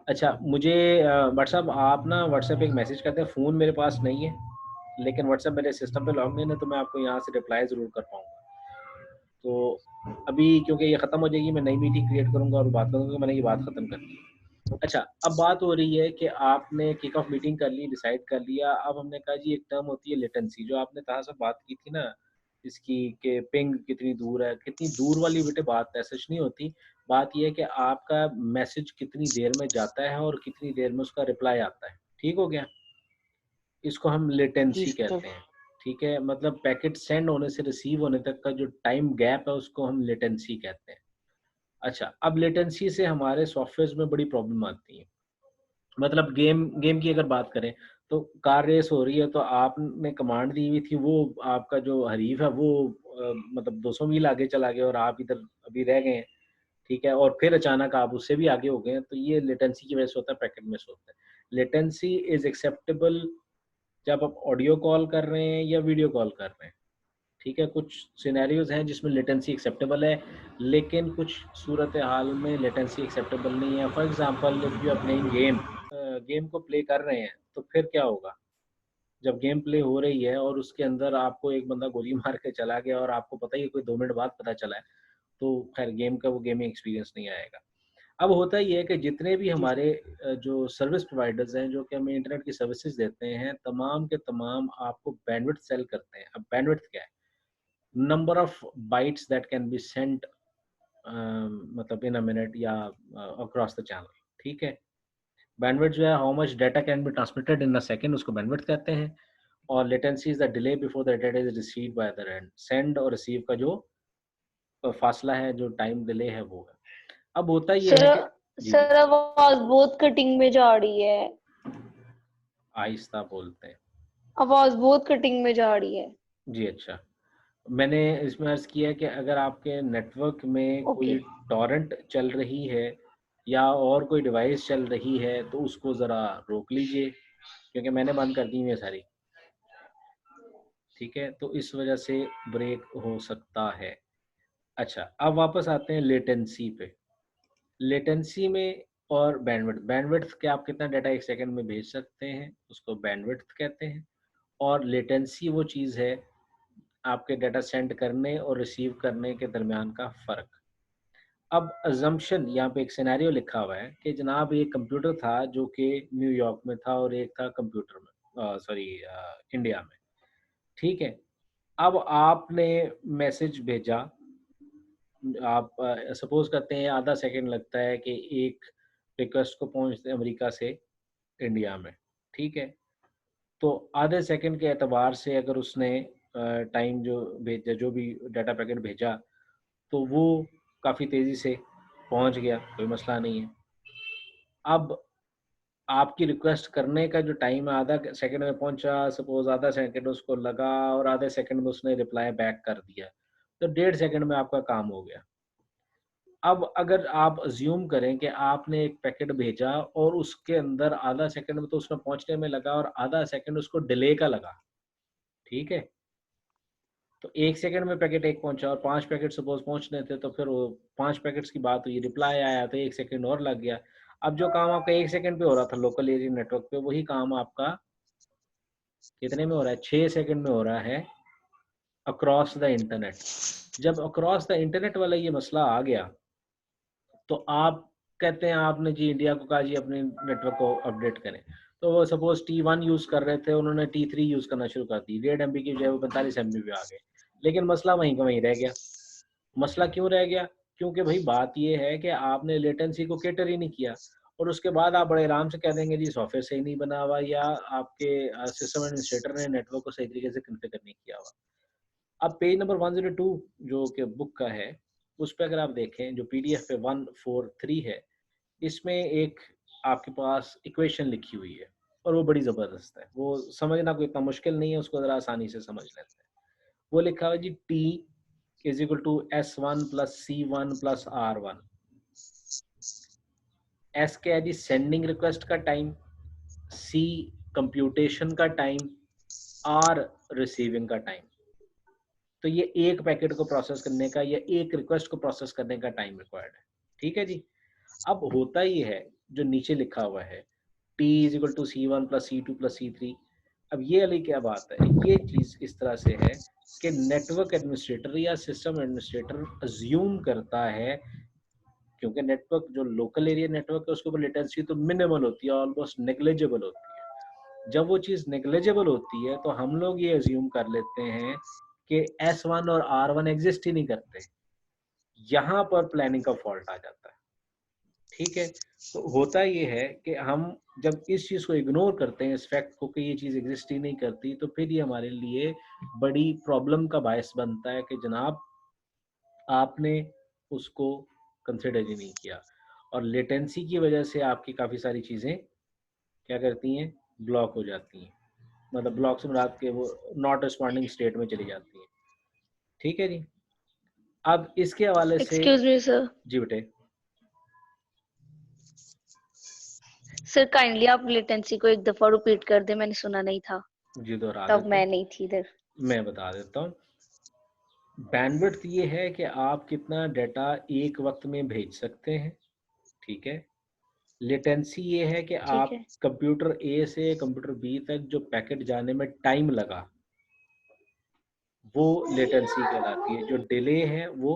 अच्छा, मुझे व्हाट्सअप, आप ना व्हाट्सएप पे एक मैसेज करते हैं, फ़ोन मेरे पास नहीं है, लेकिन व्हाट्सएप मेरे सिस्टम पे लॉग इन है, तो मैं आपको यहाँ से रिप्लाई ज़रूर कर पाऊँगा। तो अभी क्योंकि ये ख़त्म हो जाएगी, मैं नई मीटिंग क्रिएट करूँगा और बात करूँगा, मैंने ये बात ख़त्म कर दी। अच्छा, अब बात हो रही है कि आपने किक ऑफ मीटिंग कर ली, डिसाइड कर लिया। अब हमने कहा जी एक टर्म होती है लेटेंसी, जो आपने कहा से बात की थी ना इसकी, कि पिंग कितनी दूर है, कितनी दूर वाली बेटे बात है, सच नहीं होती। बात ये है कि आपका मैसेज कितनी देर में जाता है और कितनी देर में उसका रिप्लाई आता है। ठीक हो गया, इसको हम जी लेटेंसी सर। कहते हैं। ठीक है, मतलब पैकेट सेंड होने से रिसीव होने तक का जो टाइम गैप है उसको हम लेटेंसी कहते हैं। अच्छा, अब लेटेंसी से हमारे सॉफ्टवेयर में बड़ी प्रॉब्लम आती है। मतलब गेम गेम की अगर बात करें, तो कार रेस हो रही है, तो आपने कमांड दी हुई थी, वो आपका जो हरीफ है वो मतलब 200 मील आगे चला गया और आप इधर अभी रह गए हैं। ठीक है, और फिर अचानक आप उससे भी आगे हो गए हैं, तो ये लेटेंसी की वजह से होता है, पैकेट मिस होता है। लेटेंसी इज एक्सेप्टेबल जब आप ऑडियो कॉल कर रहे हैं या वीडियो कॉल कर रहे हैं। ठीक है, कुछ सिनेरियोज हैं जिसमें लेटेंसी एक्सेप्टेबल है, लेकिन कुछ सूरत हाल में लेटेंसी एक्सेप्टेबल नहीं है। For example, if you are playing game, game को प्ले कर रहे हैं, तो फिर क्या होगा जब गेम प्ले हो रही है और उसके अंदर आपको एक बंदा गोली मार के चला गया और आपको पता ही है, कोई 2 मिनट बाद पता चला है, तो खैर गेम का वो गेमिंग एक्सपीरियंस नहीं आएगा। अब होता ही है कि जितने भी जी हमारे जो सर्विस प्रोवाइडर्स हैं जो कि हमें इंटरनेट की सर्विसेज देते हैं, तमाम के तमाम आपको बैंडविड्थ सेल करते हैं। अब बैंडविड्थ क्या है? Number of bytes that can be sent, मतलब इन अ मिनट या अक्रॉस द चैनल। ठीक है, बैंडविड्थ जो है how much data can be transmitted in a second, उसको बैंडविड्थ कहते हैं। और latency is the delay before the data is received by the end. Send और रिसीव का जो फासला है, जो टाइम डिले है, वो है। अब होता ये सर है कि जी सर आवाज बहुत कटिंग में जा रही है, आहिस्ता बोलते हैं आवाज बहुत कटिंग में जा रही है। जी। अच्छा, मैंने इसमें अर्ज किया कि अगर आपके नेटवर्क में कोई ओके टॉरेंट चल रही है या और कोई डिवाइस चल रही है तो उसको ज़रा रोक लीजिए, क्योंकि मैंने बंद कर दी हुई है सारी, ठीक है, तो इस वजह से ब्रेक हो सकता है। अच्छा, अब वापस आते हैं लेटेंसी पे। लेटेंसी में और बैंडविड्थ, बैंडविड्थ के आप कितना डाटा एक सेकंड में भेज सकते हैं, उसको बैंडविड्थ कहते हैं। और लेटेंसी वो चीज़ है आपके डाटा सेंड करने और रिसीव करने के दरमियान का फ़र्क। अब अजम्पशन यहाँ पे एक सिनेरियो लिखा हुआ है कि जनाब ये कंप्यूटर था जो कि न्यूयॉर्क में था और एक था कंप्यूटर में सॉरी इंडिया में, ठीक है। अब आपने मैसेज भेजा, आप सपोज करते हैं आधा सेकंड लगता है कि एक रिक्वेस्ट को पहुंचते अमेरिका से इंडिया में, ठीक है। तो आधे सेकंड के एतबार से अगर उसने टाइम जो भेजा, जो भी डाटा पैकेट भेजा, तो वो काफ़ी तेज़ी से पहुंच गया, कोई मसला नहीं है। अब आपकी रिक्वेस्ट करने का जो टाइम है आधा सेकंड में पहुंचा, सपोज आधा सेकंड उसको लगा और आधे सेकंड में उसने रिप्लाई बैक कर दिया, तो 1.5 सेकंड में आपका काम हो गया। अब अगर आप अज्यूम करें कि आपने एक पैकेट भेजा और उसके अंदर आधा सेकंड में तो उसमें पहुंचने में लगा और आधा सेकंड उसको डिले का लगा, ठीक है, तो 1 सेकंड में पैकेट एक पहुंचा और 5 पैकेट सपोज पहुंचने थे, तो फिर वो 5 पैकेट्स की बात हुई, रिप्लाई आया तो 1 सेकंड और लग गया। अब जो काम आपका 1 सेकंड पे हो रहा था लोकल एरिया नेटवर्क पे, वही काम आपका कितने में हो रहा है, 6 सेकंड में हो रहा है अक्रॉस द इंटरनेट। जब अक्रॉस द इंटरनेट वाला ये मसला आ गया, तो आप कहते हैं आपने जी इंडिया को कहा जी अपने नेटवर्क को अपडेट करें, तो वो सपोज T1 यूज़ कर रहे थे, उन्होंने T3 यूज़ करना शुरू कर दी, 1.5 MB की बजाय वो 45 MB पे आ गए, लेकिन मसला वहीं का वहीं रह गया। मसला क्यों रह गया? क्योंकि भाई बात ये है कि आपने लेटेंसी को कैटर ही नहीं किया, और उसके बाद आप बड़े आराम से कह देंगे जी सॉफ्टवेयर सही नहीं बना हुआ या आपके सिस्टम एडमिनिस्ट्रेटर ने नेटवर्क को सही तरीके से कॉन्फ़िगर नहीं किया हुआ। अब पेज नंबर 102 जो कि बुक का है, उस पे अगर आप देखें जो PDF पे 143 है, इसमें एक आपके पास इक्वेशन लिखी हुई है और वो बड़ी ज़बरदस्त है, वो समझना कोई इतना मुश्किल नहीं है, उसको ज़रा आसानी से समझ लेते हैं। वो लिखा हुआ है जी T is equal to S1 plus C1 plus R1। S क्या है जी सेंडिंग रिक्वेस्ट का टाइम, C कंप्यूटेशन का टाइम, R रिसीविंग का टाइम। तो ये एक पैकेट को प्रोसेस करने का या एक रिक्वेस्ट को प्रोसेस करने का टाइम रिक्वायर्ड है, ठीक है जी। अब होता ये है जो नीचे लिखा हुआ है T is equal to C1 plus C2 plus C3। अब ये वाली क्या बात है, ये चीज़ इस तरह से है कि नेटवर्क एडमिनिस्ट्रेटर या सिस्टम एडमिनिस्ट्रेटर अज्यूम करता है, क्योंकि नेटवर्क जो लोकल एरिया नेटवर्क है उसके ऊपर लेटेंसी तो मिनिमल होती है, ऑलमोस्ट नेग्लिजिबल होती है। जब वो चीज़ नेग्लिजिबल होती है तो हम लोग ये अज्यूम कर लेते हैं कि S1 और R1 एग्जिस्ट ही नहीं करते, यहाँ पर प्लानिंग का फॉल्ट आ जाता है, ठीक है। तो होता ये है कि हम जब इस चीज़ को इग्नोर करते हैं, इस फैक्ट को कि ये चीज़ एग्जिस्ट ही नहीं करती, तो फिर ये हमारे लिए बड़ी प्रॉब्लम का बायस बनता है कि जनाब आपने उसको कंसिडर ही नहीं किया, और लेटेंसी की वजह से आपकी काफ़ी सारी चीज़ें क्या करती हैं, ब्लॉक हो जाती हैं, मतलब ब्लॉक से मुराद के वो नॉट रिस्पॉन्डिंग स्टेट में चली जाती हैं, ठीक है जी। अब इसके हवाले से एक्सक्यूज मी सर, जी बेटे। सर काइंडली आप लेटेंसी को एक दफा रिपीट कर दे, मैंने सुना नहीं था, जी दोहरा तब देता मैं हूँ, नहीं थी इधर। मैं बता देता हूँ। बैंडविड्थ ये है कि आप कितना डाटा एक वक्त में भेज सकते हैं, ठीक है। लेटेंसी ये है कि ठीक आप है, कंप्यूटर ए से कंप्यूटर बी तक जो पैकेट जाने में टाइम लगा, वो लेटेंसी कहलाती है। जो डिले है वो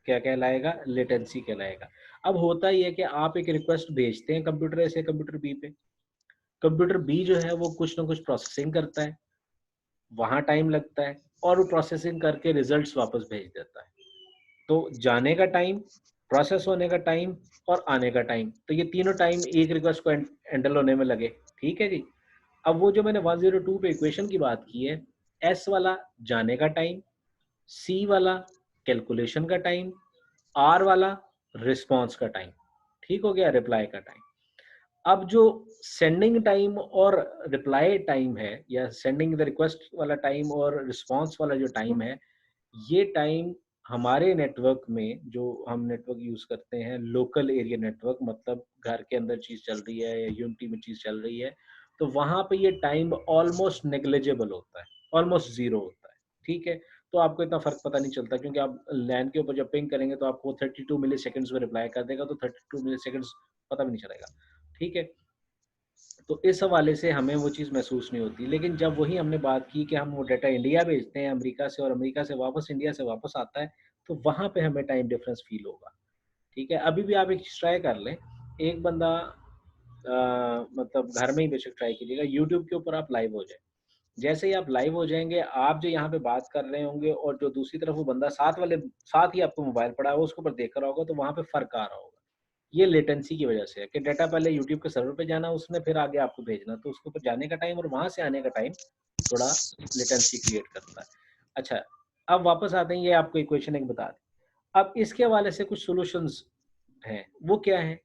क्या कहलाएगा, लेटेंसी कहलाएगा। अब होता ही है कि आप एक रिक्वेस्ट भेजते हैं कंप्यूटर ए से कंप्यूटर बी पे, कंप्यूटर बी जो है वो कुछ ना कुछ प्रोसेसिंग करता है, वहाँ टाइम लगता है, और वो प्रोसेसिंग करके रिजल्ट्स वापस भेज देता है। तो जाने का टाइम, प्रोसेस होने का टाइम और आने का टाइम, तो ये तीनों टाइम एक रिक्वेस्ट को हैंडल होने में लगे। ठीक है जी। अब वो जो मैंने 102 पे इक्वेशन की बात की है, एस वाला जाने का टाइम, सी वाला कैलकुलेशन का टाइम, आर वाला रिस्पॉन्स का टाइम, ठीक हो गया, रिप्लाई का टाइम। अब जो सेंडिंग टाइम और रिप्लाई टाइम है, या सेंडिंग द रिक्वेस्ट वाला टाइम और रिस्पॉन्स वाला जो टाइम है, ये टाइम हमारे नेटवर्क में, जो हम नेटवर्क यूज करते हैं लोकल एरिया नेटवर्क, मतलब घर के अंदर चीज चल रही है या यूनिटी में चीज चल रही है, तो वहां पे ये टाइम ऑलमोस्ट नेग्लिजिबल होता है, ऑलमोस्ट जीरो होता है। ठीक है, तो आपको इतना फर्क पता नहीं चलता, क्योंकि आप लैन के ऊपर जब पिंग करेंगे तो आपको 32 मिली सेकेंड्स में रिप्लाई कर देगा, तो 32 मिली सेकेंड्स पता भी नहीं चलेगा। ठीक है, तो इस हवाले से हमें वो चीज़ महसूस नहीं होती। लेकिन जब वही हमने बात की कि हम वो डाटा इंडिया भेजते हैं अमेरिका से, और अमेरिका से वापस इंडिया से वापस आता है, तो वहाँ पे हमें टाइम डिफरेंस फील होगा। ठीक है, अभी भी आप एक चीज़ ट्राई कर लें, एक बंदा मतलब घर में ही बेशक ट्राई कीजिएगा, यूट्यूब के ऊपर आप लाइव हो जाए। जैसे ही आप लाइव हो जाएंगे, आप जो यहाँ पे बात कर रहे होंगे और जो दूसरी तरफ वो बंदा साथ ही आपको मोबाइल पड़ा है, उसके ऊपर देख रहा होगा, तो वहाँ पे फ़र्क आ रहा होगा। ये लेटेंसी की वजह से है कि डाटा पहले यूट्यूब के सर्वर पे जाना, उसने फिर आगे आपको भेजना, तो उसके ऊपर जाने का टाइम और वहां से आने का टाइम थोड़ा लेटेंसी क्रिएट करता है। अच्छा, अब वापस आते हैं, ये आपको इक्वेशन एक बता दें। अब इसके हवाले से कुछ सॉल्यूशंस हैं। वो क्या है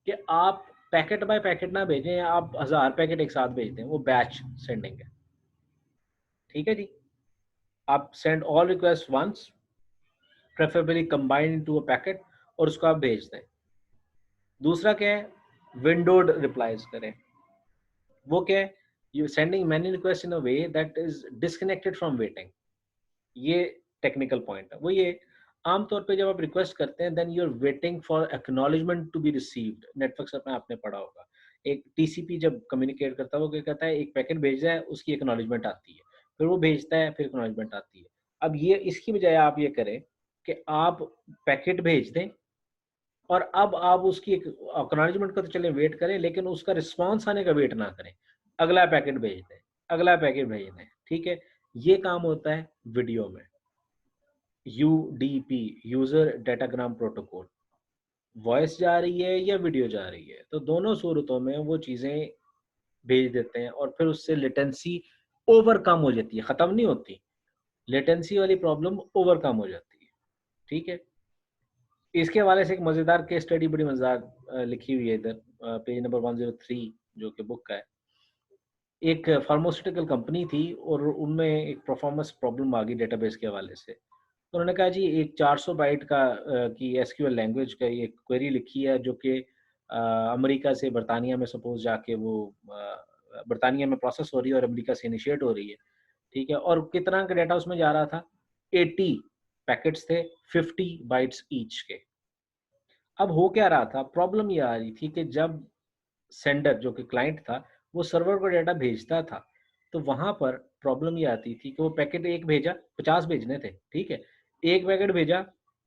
कि आप पैकेट बाय पैकेट ना भेजें, आप 1000 पैकेट एक साथ भेज दें, वो बैच सेंडिंग है। ठीक है जी, आप send all request once, preferably combined into a packet, और उसको आप भेज दें। दूसरा क्या है, विंडोड रिप्लाईज करें। वो क्या है, you sending many request in a way that is disconnected from waiting. ये टेक्निकल पॉइंट है। वो ये, आमतौर पे जब आप रिक्वेस्ट करते हैं, then you are waiting for acknowledgement to be received. Network से आपने पढ़ा होगा, एक टीसीपी जब कम्युनिकेट करता है, वो क्या कहता है, एक पैकेट भेजा है, उसकी एक्नॉलेजमेंट आती है, फिर वो भेजता है, फिर एक्नॉलेजमेंट आती है। अब ये इसकी बजाय आप ये करें कि आप पैकेट भेज दें, और अब आप उसकी एक एक्नॉलेजमेंट का तो चले वेट करें, लेकिन उसका रिस्पांस आने का वेट ना करें, अगला पैकेट भेज दें, अगला पैकेट भेज दें। ठीक है, ये काम होता है वीडियो में, UDP, user datagram protocol. Voice जा रही है या वीडियो जा रही है, तो दोनों सूरतों में वो चीजें भेज देते हैं, और फिर उससे लेटेंसी ओवरकम हो जाती है, खत्म नहीं होती, लेटेंसी वाली प्रॉब्लम ओवरकम हो जाती है। ठीक है, इसके हवाले से एक मजेदार केस स्टडी, बड़ी मजेदार लिखी हुई है इधर, पेज नंबर 103 जो कि बुक का है। एक फार्मास्यूटिकल कंपनी थी, और उनमें एक परफॉर्मेंस प्रॉब्लम आ गई डेटाबेस के हवाले से। तो उन्होंने कहा जी, एक 400 बाइट का की एसक्यूएल लैंग्वेज का एक क्वेरी लिखी है, जो कि अमेरिका से बरतानिया में सपोज जाके वो बरतानिया में प्रोसेस हो रही है और अमेरिका से इनिशिएट हो रही है। ठीक है, और कितना का डाटा उसमें जा रहा था, 80 पैकेट्स थे, 50 बाइट्स ईच के। अब हो क्या रहा था, प्रॉब्लम ये आ रही थी कि जब सेंडर जो कि क्लाइंट था, वो सर्वर को डाटा भेजता था, तो वहां पर प्रॉब्लम ये आती थी कि वो पैकेट एक भेजा, 50 भेजने थे, ठीक है, एक पैकेट भेजा,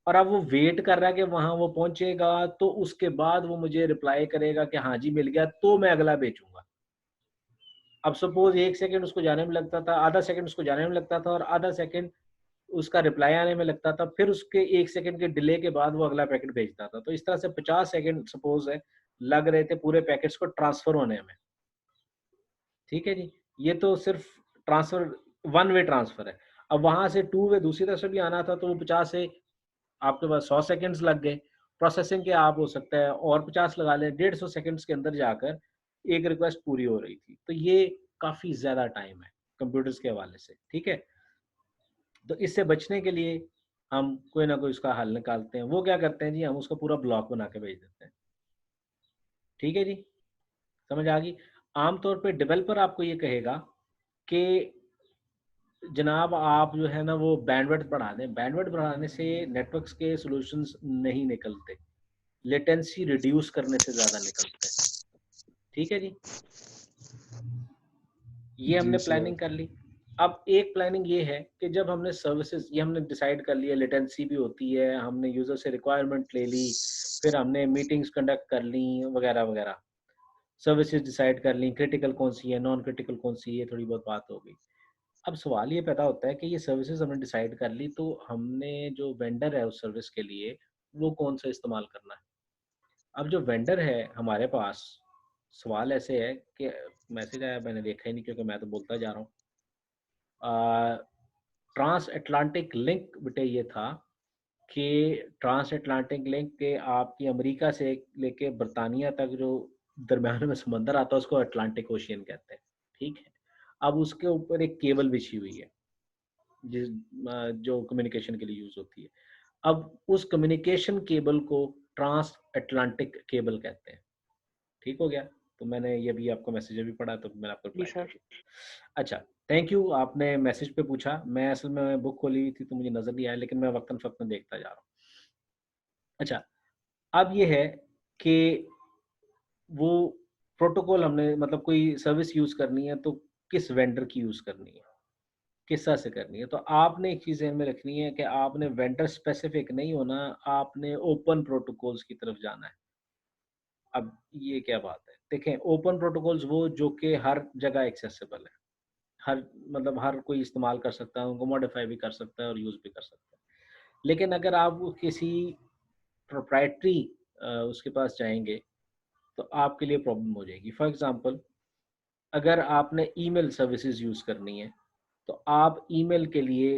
और अब वो वेट कर रहा है कि वहां वो पहुंचेगा, तो उसके बाद वो मुझे रिप्लाई करेगा कि हाँ जी मिल गया, तो मैं अगला भेजूंगा। अब सपोज 1 सेकंड उसको जाने में लगता था, आधा सेकंड उसको जाने में लगता था, और आधा सेकंड उसका रिप्लाई आने में लगता था, फिर उसके 1 सेकंड के डिले के बाद वो अगला पैकेट भेजता था। तो इस तरह से 50 सेकंड सपोज है लग रहे थे पूरे पैकेट्स को ट्रांसफर होने में। ठीक है जी, ये तो सिर्फ ट्रांसफर, वन वे ट्रांसफर है। अब वहां से टू वे दूसरी तरफ से भी आना था, तो वो 50 से आपके पास 100 सेकंड्स लग गए। प्रोसेसिंग के आप हो सकता है और 50 लगा लें, 150 सेकंड्स के अंदर जाकर एक रिक्वेस्ट पूरी हो रही थी। तो ये काफी ज्यादा टाइम है कंप्यूटर्स के हवाले से। ठीक है, तो इससे बचने के लिए हम कोई ना कोई उसका हल निकालते हैं। वो क्या करते हैं जी, हम उसका पूरा ब्लॉक बना के भेज देते हैं। ठीक है जी, समझ आ गई। आमतौर पे डेवलपर आपको ये कहेगा कि जनाब आप जो है ना वो बैंडविड्थ बढ़ा दें। बैंडविड्थ बढ़ाने से नेटवर्क्स के सॉल्यूशंस नहीं निकलते, लेटेंसी रिड्यूस करने से ज्यादा निकलते हैं। ठीक है जी, ये हमने प्लानिंग कर ली। अब एक प्लानिंग ये है कि जब हमने सर्विसेज, ये हमने डिसाइड कर लिया, लेटेंसी भी होती है, हमने यूजर से रिक्वायरमेंट ले ली, फिर हमने मीटिंग्स कंडक्ट कर ली वगैरह वगैरह, सर्विसेज डिसाइड कर ली, क्रिटिकल कौन सी है, नॉन क्रिटिकल कौन सी है, थोड़ी बहुत बात हो गई। अब सवाल ये पैदा होता है कि ये सर्विसेज हमने डिसाइड कर ली, तो हमने जो वेंडर है उस सर्विस के लिए वो कौन सा इस्तेमाल करना है। अब जो वेंडर है हमारे पास, सवाल ऐसे है कि मैसेज आया, मैंने देखा ही नहीं क्योंकि मैं तो बोलता जा रहा हूँ। ट्रांस अटलांटिक लिंक बेटे ये था कि ट्रांस अटलांटिक लिंक के आपकी अमेरिका से लेके बरतानिया तक जो दरम्यान में समंदर आता है उसको अटलांटिक ओशियन कहते हैं, ठीक है। अब उसके ऊपर एक केबल बिछी हुई है जिस जो कम्युनिकेशन के लिए यूज होती है। अब उस कम्युनिकेशन केबल को ट्रांस अटलांटिक केबल कहते हैं, ठीक हो गया। तो मैंने ये भी आपको मैसेज भी पढ़ा तो मैंने आपको जी रिप्लाई कर सर। दिया। अच्छा, थैंक यू, आपने मैसेज पे पूछा। मैं असल में बुक खोली हुई थी तो मुझे नजर नहीं आया, लेकिन मैं वक्तन फक्तन देखता जा रहा हूँ। अच्छा, अब ये है कि वो प्रोटोकॉल हमने मतलब कोई सर्विस यूज करनी है तो किस वेंडर की यूज करनी है, किस तरह से करनी है। तो आपने एक चीज ध्यान में रखनी है कि आपने वेंडर स्पेसिफिक नहीं होना, आपने ओपन प्रोटोकॉल्स की तरफ जाना है। अब ये क्या बात है, देखें ओपन प्रोटोकॉल्स वो जो कि हर जगह एक्सेसिबल है, हर मतलब हर कोई इस्तेमाल कर सकता है, उनको मॉडिफाई भी कर सकता है और यूज भी कर सकता है। लेकिन अगर आप किसी प्रोप्राइटरी उसके पास जाएंगे तो आपके लिए प्रॉब्लम हो जाएगी। फॉर एग्जांपल, अगर आपने ईमेल सर्विसेज यूज करनी है तो आप ईमेल के लिए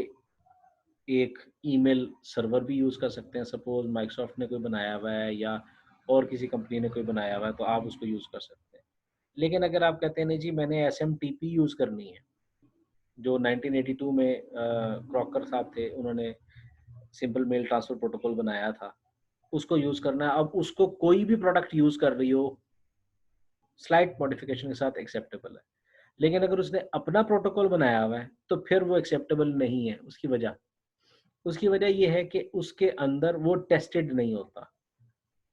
एक ईमेल सर्वर भी यूज कर सकते हैं। सपोज माइक्रोसॉफ्ट ने कोई बनाया हुआ है या और किसी कंपनी ने कोई बनाया हुआ है तो आप उसको यूज कर सकते हैं। लेकिन अगर आप कहते हैं नहीं जी मैंने SMTP यूज करनी है, जो 1982 में क्रॉकर साहब थे, उन्होंने सिंपल मेल ट्रांसफर प्रोटोकॉल बनाया था, उसको यूज करना है। अब उसको कोई भी प्रोडक्ट यूज कर रही हो स्लाइट मॉडिफिकेशन के साथ एक्सेप्टेबल है। लेकिन अगर उसने अपना प्रोटोकॉल बनाया हुआ है तो फिर वो एक्सेप्टेबल नहीं है। उसकी वजह ये है कि उसके अंदर वो टेस्टेड नहीं होता,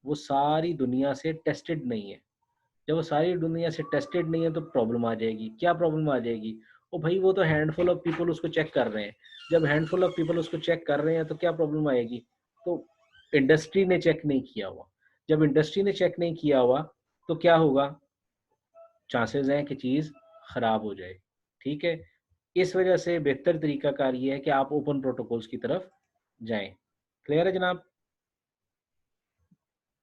वो सारी दुनिया से टेस्टेड नहीं है। जब वो सारी दुनिया से टेस्टेड नहीं है तो प्रॉब्लम आ जाएगी। क्या प्रॉब्लम आ जाएगी? ओ भाई, वो तो हैंडफुल ऑफ पीपल उसको चेक कर रहे हैं। जब हैंडफुल ऑफ पीपल उसको चेक कर रहे हैं तो क्या प्रॉब्लम आएगी? तो इंडस्ट्री ने चेक नहीं किया हुआ। जब इंडस्ट्री ने चेक नहीं किया हुआ तो क्या होगा? चांसेस हैं कि चीज़ खराब हो जाए, ठीक है। इस वजह से बेहतर तरीकाकार ये है कि आप ओपन प्रोटोकॉल्स की तरफ जाएं। क्लियर है जनाब?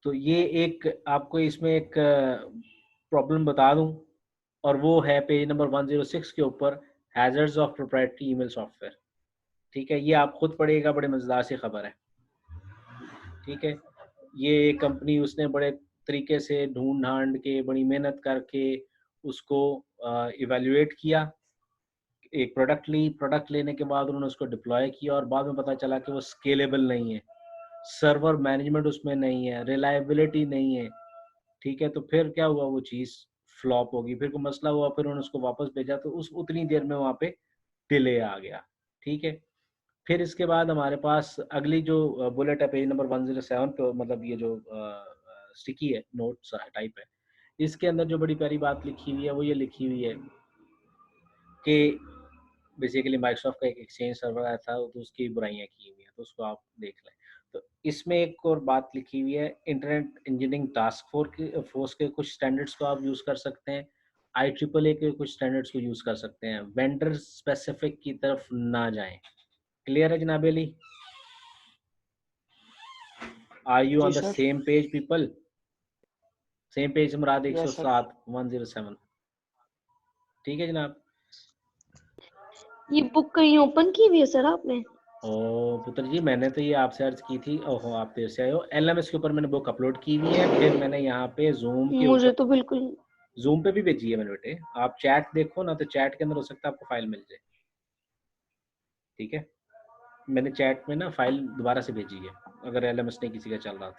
तो ये एक आपको इसमें एक प्रॉब्लम बता दूं, और वो है पेज नंबर 106 के ऊपर, hazards of proprietary email software. ठीक है, ये आप खुद पढ़िएगा, बड़े मजेदार सी खबर है। ठीक है, ये कंपनी उसने बड़े तरीके से ढूंढ ढांड के बड़ी मेहनत करके उसको इवेल्युएट किया, एक प्रोडक्ट लेने के बाद उन्होंने उसको डिप्लॉय किया और बाद में पता चला कि वो स्केलेबल नहीं है, सर्वर मैनेजमेंट उसमें नहीं है, रिलायबिलिटी नहीं है। ठीक है, तो फिर क्या हुआ, वो चीज़ फ्लॉप होगी, फिर कोई मसला हुआ, फिर उन्होंने उसको वापस भेजा तो उस उतनी देर में वहाँ पे डिले आ गया। ठीक है, फिर इसके बाद हमारे पास अगली जो बुलेट है पेज नंबर 107 पे, मतलब ये जो स्टिकी है, नोट्स टाइप है, इसके अंदर जो बड़ी प्यारी बात लिखी हुई है वो ये लिखी हुई है कि बेसिकली माइक्रोसॉफ्ट का एक एक्सचेंज सर्वर आया था तो उसकी बुराइयां की हुई हैं, तो उसको आप देख लें। तो इसमें एक और बात लिखी हुई है, इंटरनेट इंजीनियरिंग टास्क फोर्स के कुछ स्टैंडर्ड्स को आप यूज़ कर सकते हैं, IEEE के कुछ स्टैंडर्ड्स को यूज़ कर सकते हैं, वेंडर स्पेसिफिक की तरफ ना जाएं। क्लियर है जनाब अली? आर यू जी on the sir. Same page people? Same page Murad yes sir. 107 107। ठीक है जनाब। ये बुक कहीं ओपन की हुई है सर आपने? ओ पुत्र जी, मैंने तो ये आपसे अर्ज की थी। ओहो, आप देर से आए हो। LMS के ऊपर मैंने बुक अपलोड की हुई है, फिर मैंने यहाँ पे जूम के मुझे ऊपर, तो बिल्कुल जूम पे भी भेजी है मैंने बेटे। आप चैट देखो ना, तो चैट के अंदर हो सकता है आपको फाइल मिल जाए। ठीक है, मैंने चैट में ना फाइल दोबारा से भेजी है, अगर LMS नहीं किसी का चल रहा था।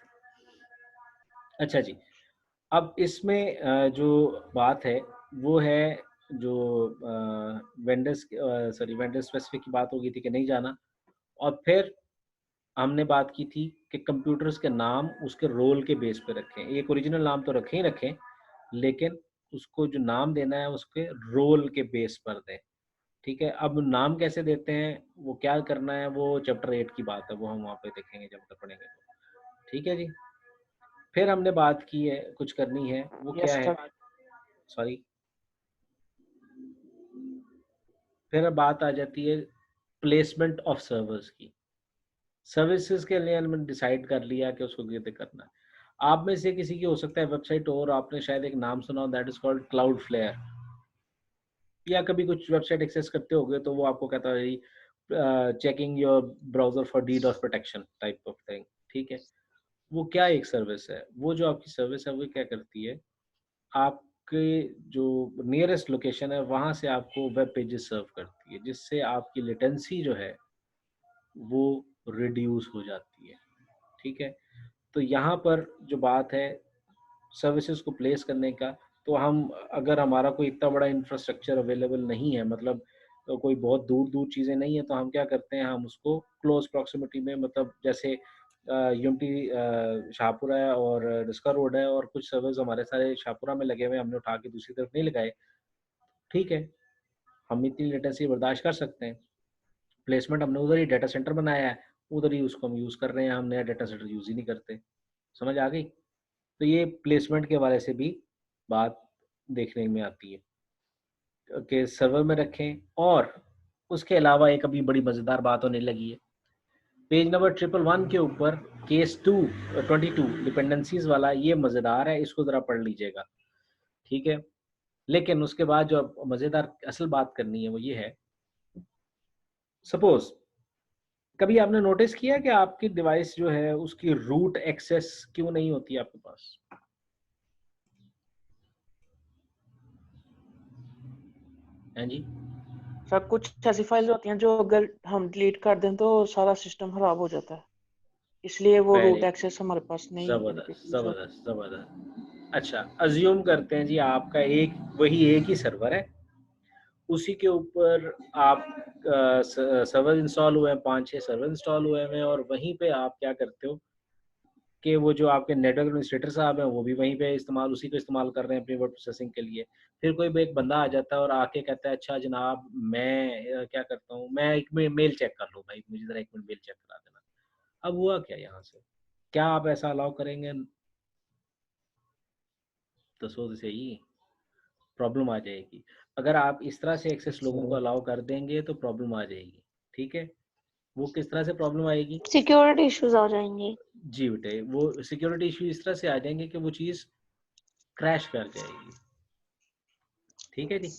अच्छा जी, अब इसमें जो बात है वो है जो वेंडर स्पेसिफिक की बात होगी थी कि नहीं जाना। और फिर हमने बात की थी कि कंप्यूटर्स के नाम उसके रोल के बेस पे रखें। एक ओरिजिनल नाम तो रखें ही रखें, लेकिन उसको जो नाम देना है उसके रोल के बेस पर दें। ठीक है, अब नाम कैसे देते हैं, वो क्या करना है, वो चैप्टर 8 की बात है, वो हम वहाँ पे देखेंगे जब तक पढ़ेंगे तो। ठीक है जी, फिर हमने बात की है कुछ करनी है, वो क्या यस है, सर। सॉरी, फिर बात आ जाती है प्लेसमेंट ऑफ सर्वर्स की। सर्विसेज के लिए हमने डिसाइड कर लिया कि उसको कैसे करना है। आप में से किसी की हो सकता है वेबसाइट, और आपने शायद एक नाम सुना, दैट इज कॉल्ड क्लाउडफ्लेयर, या कभी कुछ वेबसाइट एक्सेस करते होगे तो वो आपको कहता है checking your browser for DDoS protection type of thing, ठीक है। वो क्या एक सर्विस है, वो जो आपकी सर्विस है वो क्या करती है, आपके जो नियरेस्ट लोकेशन है वहाँ से आपको वेब पेजेस सर्व करती है, जिससे आपकी लेटेंसी जो है वो रिड्यूस हो जाती है, ठीक है। तो यहाँ पर जो बात है सर्विसेज को प्लेस करने का, तो हम अगर हमारा कोई इतना बड़ा इंफ्रास्ट्रक्चर अवेलेबल नहीं है, मतलब कोई बहुत दूर दूर चीज़ें नहीं है, तो हम क्या करते हैं, हम उसको क्लोज प्रॉक्सिमिटी में, मतलब जैसे यूएमटी शाहपुरा है और रिस्का रोड है, और कुछ सर्वर्स हमारे सारे शाहपुरा में लगे हुए हैं, हमने उठा के दूसरी तरफ नहीं लगाए, ठीक है, हम इतनी लेटेंसी बर्दाश्त कर सकते हैं। प्लेसमेंट हमने उधर ही डाटा सेंटर बनाया है, उधर ही उसको हम यूज़ कर रहे हैं, हम नया डाटा सेंटर यूज़ ही नहीं करते। समझ आ गई? तो ये प्लेसमेंट के हवाले से भी बात देखने में आती है कि सर्वर में रखें। और उसके अलावा एक अभी बड़ी मज़ेदार बात होने लगी है, पेज नंबर 111 के ऊपर केस 22 डिपेंडेंसीज वाला, ये मज़ेदार है, इसको ज़रा पढ़ लीजिएगा, ठीक है। लेकिन उसके बाद जो मज़ेदार असल बात करनी है वो ये है, सपोज कभी आपने नोटिस किया कि आपकी डिवाइस जो है उसकी रूट एक्सेस क्यों नहीं होती आपके पास? हैं जी? सर कुछ ऐसी फाइल होती हैं जो अगर हम डिलीट कर दें तो सारा सिस्टम खराब हो जाता है, इसलिए वो रूट वेरी एक्सेस हमारे पास नहीं होने जबरदस्त देती। जबरदस्त जबरदस्त। अच्छा, अज्यूम करते हैं जी आपका वही एक ही सर्वर है, उसी के ऊपर आप सर्वर इंस्टॉल हुए हैं, 5-6 सर्वर इंस्टॉल हुए हैं, और वहीं पे आप क्या करते हो कि वो जो आपके नेटवर्क एडमिनिस्ट्रेटर साहब हैं वो भी वहीं पे उसी को इस्तेमाल कर रहे हैं अपनी वर्ड प्रोसेसिंग के लिए। फिर कोई भी एक बंदा आ जाता है और आके कहता है, अच्छा जनाब मैं क्या करता हूँ, मैं एक मेल चेक कर लूँ भाई, मुझे ज़रा 1 मिनट मेल चेक करा देना। अब हुआ क्या यहाँ से? क्या आप ऐसा अलाउ करेंगे? तो सोच सही, प्रॉब्लम आ जाएगी। अगर आप इस तरह से एक्सेस लोगों को अलाउ कर देंगे तो प्रॉब्लम आ जाएगी, ठीक है। वो किस तरह से प्रॉब्लम आएगी? सिक्योरिटी इश्यूज आ जाएंगे। जी बेटे, वो सिक्योरिटी इशू इस तरह से आ जाएंगे कि वो चीज़ क्रैश कर जाएगी, ठीक है जी।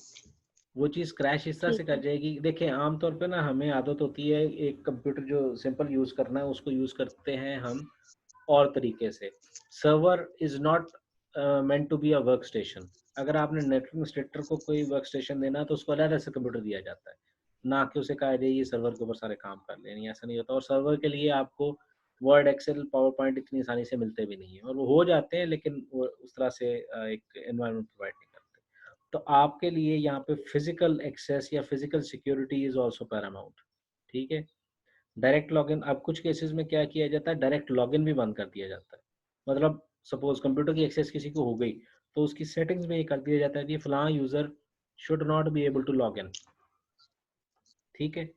वो चीज़ क्रैश इस तरह से ठीक कर है। जाएगी। देखिए आमतौर पे ना हमें आदत होती है एक कंप्यूटर जो सिंपल यूज़ करना है उसको यूज़ करते हैं हम और तरीके से। Server is not meant to be a workstation. अगर आपने नेटवर्क एडमिनिस्ट्रेटर को कोई वर्क स्टेशन देना है तो उसको अलग से कंप्यूटर दिया जाता है, ना कि उसे कहा जाए ये सर्वर के ऊपर सारे काम कर ले, नहीं ऐसा नहीं होता। और सर्वर के लिए आपको वर्ड, एक्सेल, पावर पॉइंट इतनी आसानी से मिलते भी नहीं है, और वो हो जाते हैं लेकिन वो उस तरह से एक एनवायरनमेंट प्रोवाइड नहीं करते। तो आपके लिए यहाँ पे फिजिकल एक्सेस या physical security is also Paramount, ठीक है। डायरेक्ट लॉगिन, अब कुछ केसेस में क्या किया जाता है, डायरेक्ट लॉगिन भी बंद कर दिया जाता है। मतलब सपोज कंप्यूटर की एक्सेस किसी को हो गई तो उसकी सेटिंग्स में ये कर दिया जाता है कि फलां user should not be able to log in, ठीक है।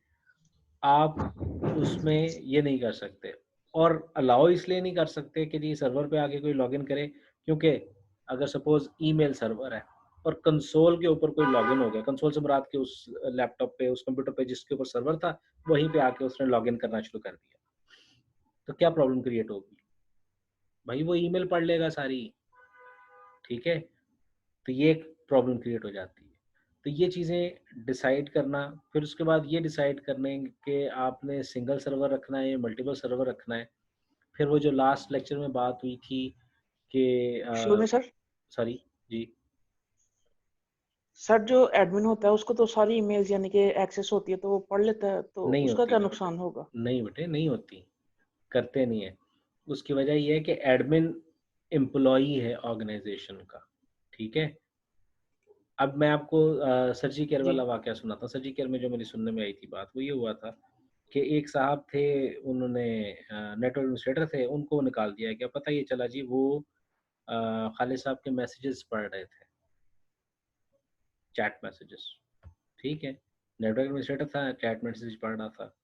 आप उसमें ये नहीं कर सकते, और अलाउ इसलिए नहीं कर सकते कि जी सर्वर पे आके कोई लॉगिन करे, क्योंकि अगर सपोज ईमेल सर्वर है और कंसोल के ऊपर कोई लॉगिन हो गया, कंसोल से मुराद के उस लैपटॉप पे, उस कंप्यूटर पे जिसके ऊपर सर्वर था, वहीं पे आके उसने लॉगिन करना शुरू कर दिया, तो क्या प्रॉब्लम क्रिएट होगी भाई? वो ईमेल पढ़ लेगा सारी, ठीक है। तो ये एक प्रॉब्लम क्रिएट हो जाती है। तो ये चीज़ें डिसाइड करना, फिर उसके बाद ये डिसाइड करने कि आपने सिंगल सर्वर रखना है या मल्टीपल सर्वर रखना है। फिर वो जो लास्ट लेक्चर में बात हुई थी कि शुरू में सर सॉरी जी, सर जो एडमिन होता है उसको तो सारी ईमेल्स यानी कि एक्सेस होती है तो वो पढ़ लेता है, तो नहीं उसका होती, क्या नुकसान होगा? नहीं बेटे नहीं होती, करते नहीं है। उसकी वजह ये है कि एडमिन एम्प्लॉई है ऑर्गेनाइजेशन का, ठीक है। अब मैं आपको सर्जी केयर जी वाला वाकया सुनाता हूँ। सर्जी केयर में जो मेरी सुनने में आई थी बात, वो ये हुआ था कि एक साहब थे, उन्होंने नेटवर्क एडमिनिस्ट्रेटर थे, उनको निकाल दिया गया। पता ये चला जी वो खालिद साहब के मैसेजेस पढ़ रहे थे, चैट मैसेजेस, ठीक है। नेटवर्क एडमिनिस्ट्रेटर था, चैट मैसेज पढ़ रहा था।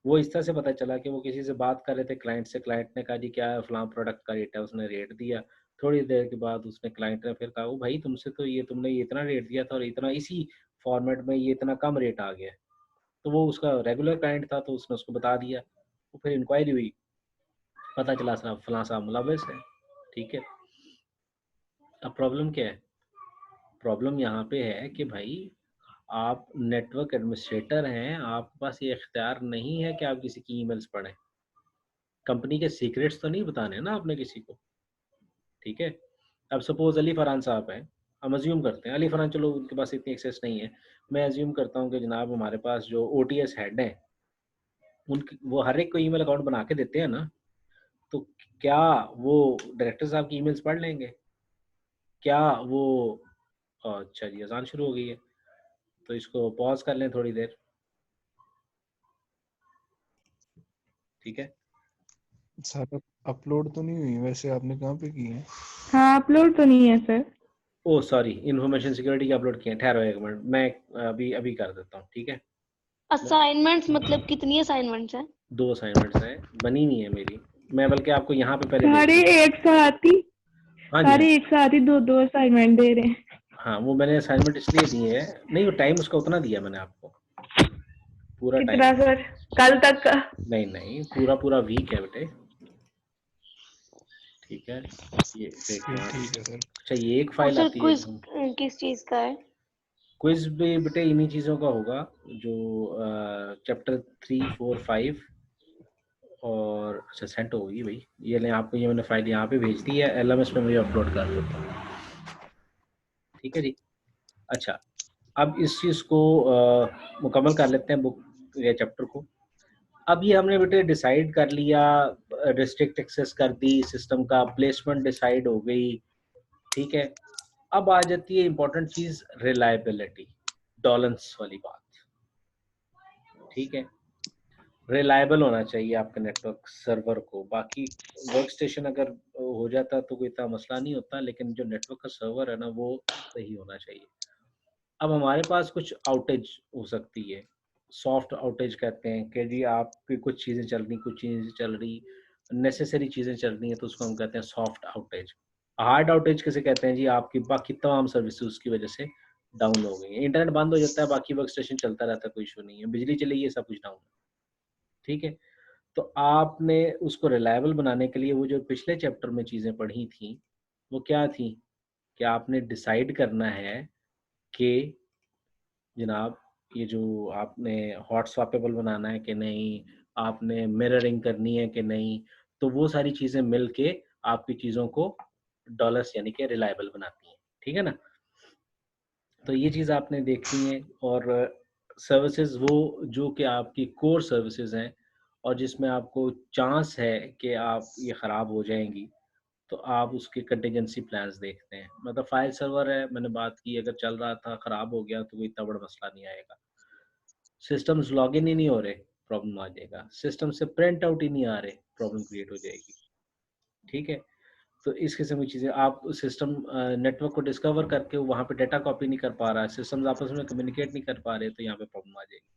वो इस तरह से पता चला कि वो किसी से बात कर रहे थे क्लाइंट से, क्लाइंट ने कहा जी क्या है फलां प्रोडक्ट का रेट है, उसने रेट दिया। थोड़ी देर के बाद उसने क्लाइंट ने फिर कहा, ओ भाई तुमसे तो ये तुमने ये इतना रेट दिया था और इतना इसी फॉर्मेट में ये इतना कम रेट आ गया है। तो वो उसका रेगुलर क्लाइंट था तो उसने उसको बता दिया। वो फिर इंक्वायरी हुई, पता चला साहब फलां साहब मुलविस है। ठीक है। अब प्रॉब्लम क्या है? प्रॉब्लम यहाँ पे है कि भाई आप नेटवर्क एडमिनिस्ट्रेटर हैं, आपके पास ये इख्तियार नहीं है कि आप किसी की ईमेल्स पढ़ें। कंपनी के सीक्रेट्स तो नहीं बताने ना आपने किसी को, ठीक है। अब सपोज अली फरहान साहब हैं, हम अज्यूम करते हैं अली फरहान, चलो उनके पास इतनी एक्सेस नहीं है, मैं अज्यूम करता हूँ कि जनाब हमारे पास जो OTS हेड हैं, उनकी वो हर एक को ईमेल अकाउंट बना के देते हैं ना, तो क्या वो डायरेक्टर साहब की ईमेल्स पढ़ लेंगे? क्या वो अच्छा जी, अजान शुरू हो गई है, तो इसको पॉज कर लें थोड़ी देर, ठीक है। सर अपलोड तो नहीं हुई वैसे, आपने कहाँ पे की है? हाँ अपलोड तो नहीं है सर। ओ सॉरी, इन्फॉर्मेशन सिक्योरिटी अपलोड किए हैं, ठहरो एक मिनट, मैं अभी अभी कर देता हूँ, ठीक है। असाइनमेंट्स मतलब कितनी असाइनमेंट्स हैं? 2 असाइनमेंट्स हैं, बनी नहीं है मेरी, मैं बल्कि आपको यहाँ पे पहले भेज सारे दूँ। एक साथ ही हाँ जी, हाँ जी। एक साथ ही दो दो असाइनमेंट दे रहे हैं। हाँ, वो मैंने असाइनमेंट इसलिए दिए है, नहीं वो टाइम उसका उतना दिया मैंने आपको, पूरा टाइम। कितना सर? कल तक का? नहीं नहीं, पूरा पूरा वीक है बेटे, ठीक है। ये एक फिर मिनट, ठीक है सर। अच्छा ये एक और फाइल सर आती है। क्विज किस चीज का है? क्विज भी बेटे इन्हीं चीज़ों का होगा, जो चैप्टर 3, 4, 5 और अच्छा सेंट होगी भाई, ये लें आपको, ये मैंने फाइल यहाँ पे भेज दी है, LMS पे मुझे अपलोड कर देता हूँ, ठीक है जी। अच्छा, अब इस चीज़ को मुकम्मल कर लेते हैं, बुक या चैप्टर को। अब ये हमने बेटे डिसाइड कर लिया, रिस्ट्रिक्ट एक्सेस कर दी, सिस्टम का प्लेसमेंट डिसाइड हो गई, ठीक है। अब आ जाती है इंपॉर्टेंट चीज़, रिलायबिलिटी, टॉलरेंस वाली बात, ठीक है। रिलायबल होना चाहिए आपके नेटवर्क सर्वर को, बाकी वर्क स्टेशन अगर हो जाता तो कोई इतना मसला नहीं होता, लेकिन जो नेटवर्क का सर्वर है ना वो सही होना चाहिए। अब हमारे पास कुछ आउटेज हो सकती है, सॉफ्ट आउटेज कहते हैं कि जी आपकी कुछ चीज़ें चल रही, कुछ चीज़ें चल रही, नेसेसरी चीज़ें चल रही हैं, तो उसको हम कहते हैं सॉफ्ट आउटेज। हार्ड आउटेज किसे कहते हैं जी, आपकी बाकी तमाम सर्विसेज उसकी वजह से डाउन हो गई हैं, इंटरनेट बंद हो जाता है, बाकी वर्क स्टेशन चलता रहता है, कोई इशू नहीं है, बिजली चली है, सब कुछ डाउन है, ठीक है। तो आपने उसको रिलायबल बनाने के लिए वो जो पिछले चैप्टर में चीज़ें पढ़ी थी, वो क्या थी कि आपने डिसाइड करना है कि जनाब ये जो आपने हॉट स्वैपेबल बनाना है कि नहीं, आपने मिररिंग करनी है कि नहीं, तो वो सारी चीज़ें मिल के आपकी चीज़ों को डॉलर्स यानी कि रिलायबल बनाती हैं, ठीक है ना। तो ये चीज़ आपने देखनी है, और सर्विसेज वो जो कि आपकी कोर सर्विसेज हैं और जिसमें आपको चांस है कि आप ये ख़राब हो जाएंगी, तो आप उसके कंटिजेंसी प्लान्स देखते हैं। मतलब फाइल सर्वर है, मैंने बात की, अगर चल रहा था ख़राब हो गया तो कोई इतना बड़ा मसला नहीं आएगा। सिस्टम्स लॉगिन ही नहीं हो रहे, प्रॉब्लम आ जाएगा। सिस्टम से प्रिंट आउट ही नहीं आ रहे, प्रॉब्लम क्रिएट हो जाएगी, ठीक है। तो इस किस्म की चीज़ें, आप सिस्टम नेटवर्क को डिस्कवर करके वहाँ पे डाटा कॉपी नहीं कर पा रहा है, सिस्टम्स आपस में कम्युनिकेट नहीं कर पा रहे, तो यहाँ पे प्रॉब्लम आ जाएगी।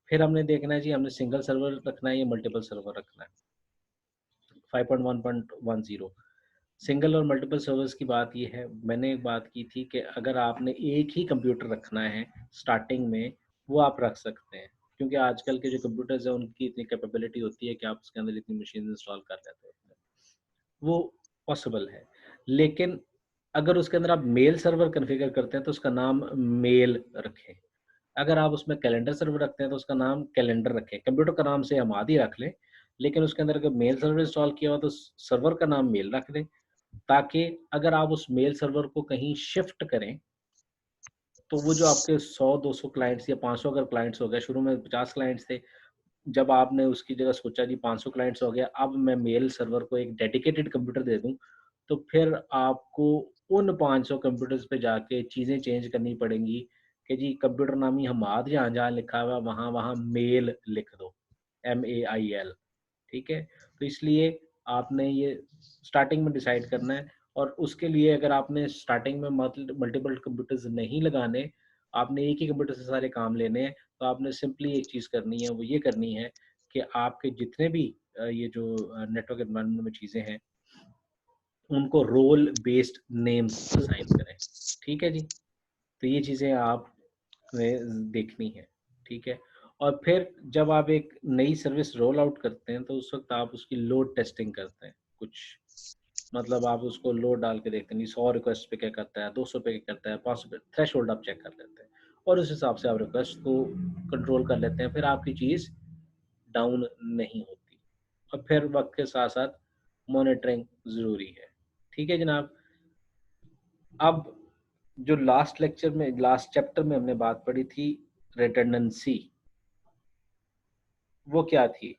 फिर हमने देखना है जी, हमने सिंगल सर्वर रखना है या मल्टीपल सर्वर रखना है। 5.1.10 सिंगल और मल्टीपल सर्वर्स की बात ये है, मैंने एक बात की थी कि अगर आपने एक ही कंप्यूटर रखना है स्टार्टिंग में, वो आप रख सकते हैं, क्योंकि आजकल के जो कंप्यूटर्स हैं उनकी इतनी कैपेबिलिटी होती है कि आप उसके अंदर इतनी मशीन इंस्टॉल कर लेते हैं, वो पॉसिबल है। लेकिन अगर उसके अंदर आप मेल सर्वर कॉन्फ़िगर करते हैं तो उसका नाम मेल रखें। अगर आप उसमें कैलेंडर सर्वर रखते हैं तो उसका नाम कैलेंडर रखें। कंप्यूटर का नाम से हम आदि रख लें, लेकिन उसके अंदर अगर मेल सर्वर इंस्टॉल किया हो तो सर्वर का नाम मेल रख दें, ताकि अगर आप उस मेल सर्वर को कहीं शिफ्ट करें, तो वो जो आपके 100-200 क्लाइंट्स या 500 अगर क्लाइंट्स हो गए, शुरू में 50 क्लाइंट्स थे, जब आपने उसकी जगह सोचा जी 500 क्लाइंट्स हो गया, अब मैं मेल सर्वर को एक डेडिकेटेड कंप्यूटर दे दूं, तो फिर आपको उन 500 कंप्यूटर्स पे जाके चीज़ें चेंज करनी पड़ेंगी कि जी कंप्यूटर नाम ही हमाद जहाँ जहाँ लिखा हुआ वहाँ वहाँ मेल लिख दो, MAIL, ठीक है। तो इसलिए आपने ये स्टार्टिंग में डिसाइड करना है, और उसके लिए अगर आपने स्टार्टिंग में मल्टीपल कंप्यूटर्स नहीं लगाने, आपने एक ही कंप्यूटर से सारे काम लेने हैं, तो आपने सिंपली एक चीज़ करनी है, वो ये करनी है कि आपके जितने भी ये जो नेटवर्क एनवायरनमेंट में चीज़ें हैं, उनको रोल बेस्ड नेम्स असाइन करें, ठीक है जी। तो ये चीज़ें आपने देखनी है, ठीक है। और फिर जब आप एक नई सर्विस रोल आउट करते हैं तो उस वक्त आप उसकी लोड टेस्टिंग करते हैं, कुछ मतलब आप उसको लोड डाल के देखते हैं 100 रिक्वेस्ट पे क्या करता है, 200 पे क्या करता है, 500 पे, थ्रेशोल्ड आप चेक कर लेते हैं और उस हिसाब से आप रिक्वेस्ट को कंट्रोल कर लेते हैं, फिर आपकी चीज़ डाउन नहीं होती। और फिर वक्त के साथ साथ मॉनिटरिंग ज़रूरी है। ठीक है जनाब। अब जो लास्ट चैप्टर में हमने बात पढ़ी थी रिडंडेंसी, वो क्या थी?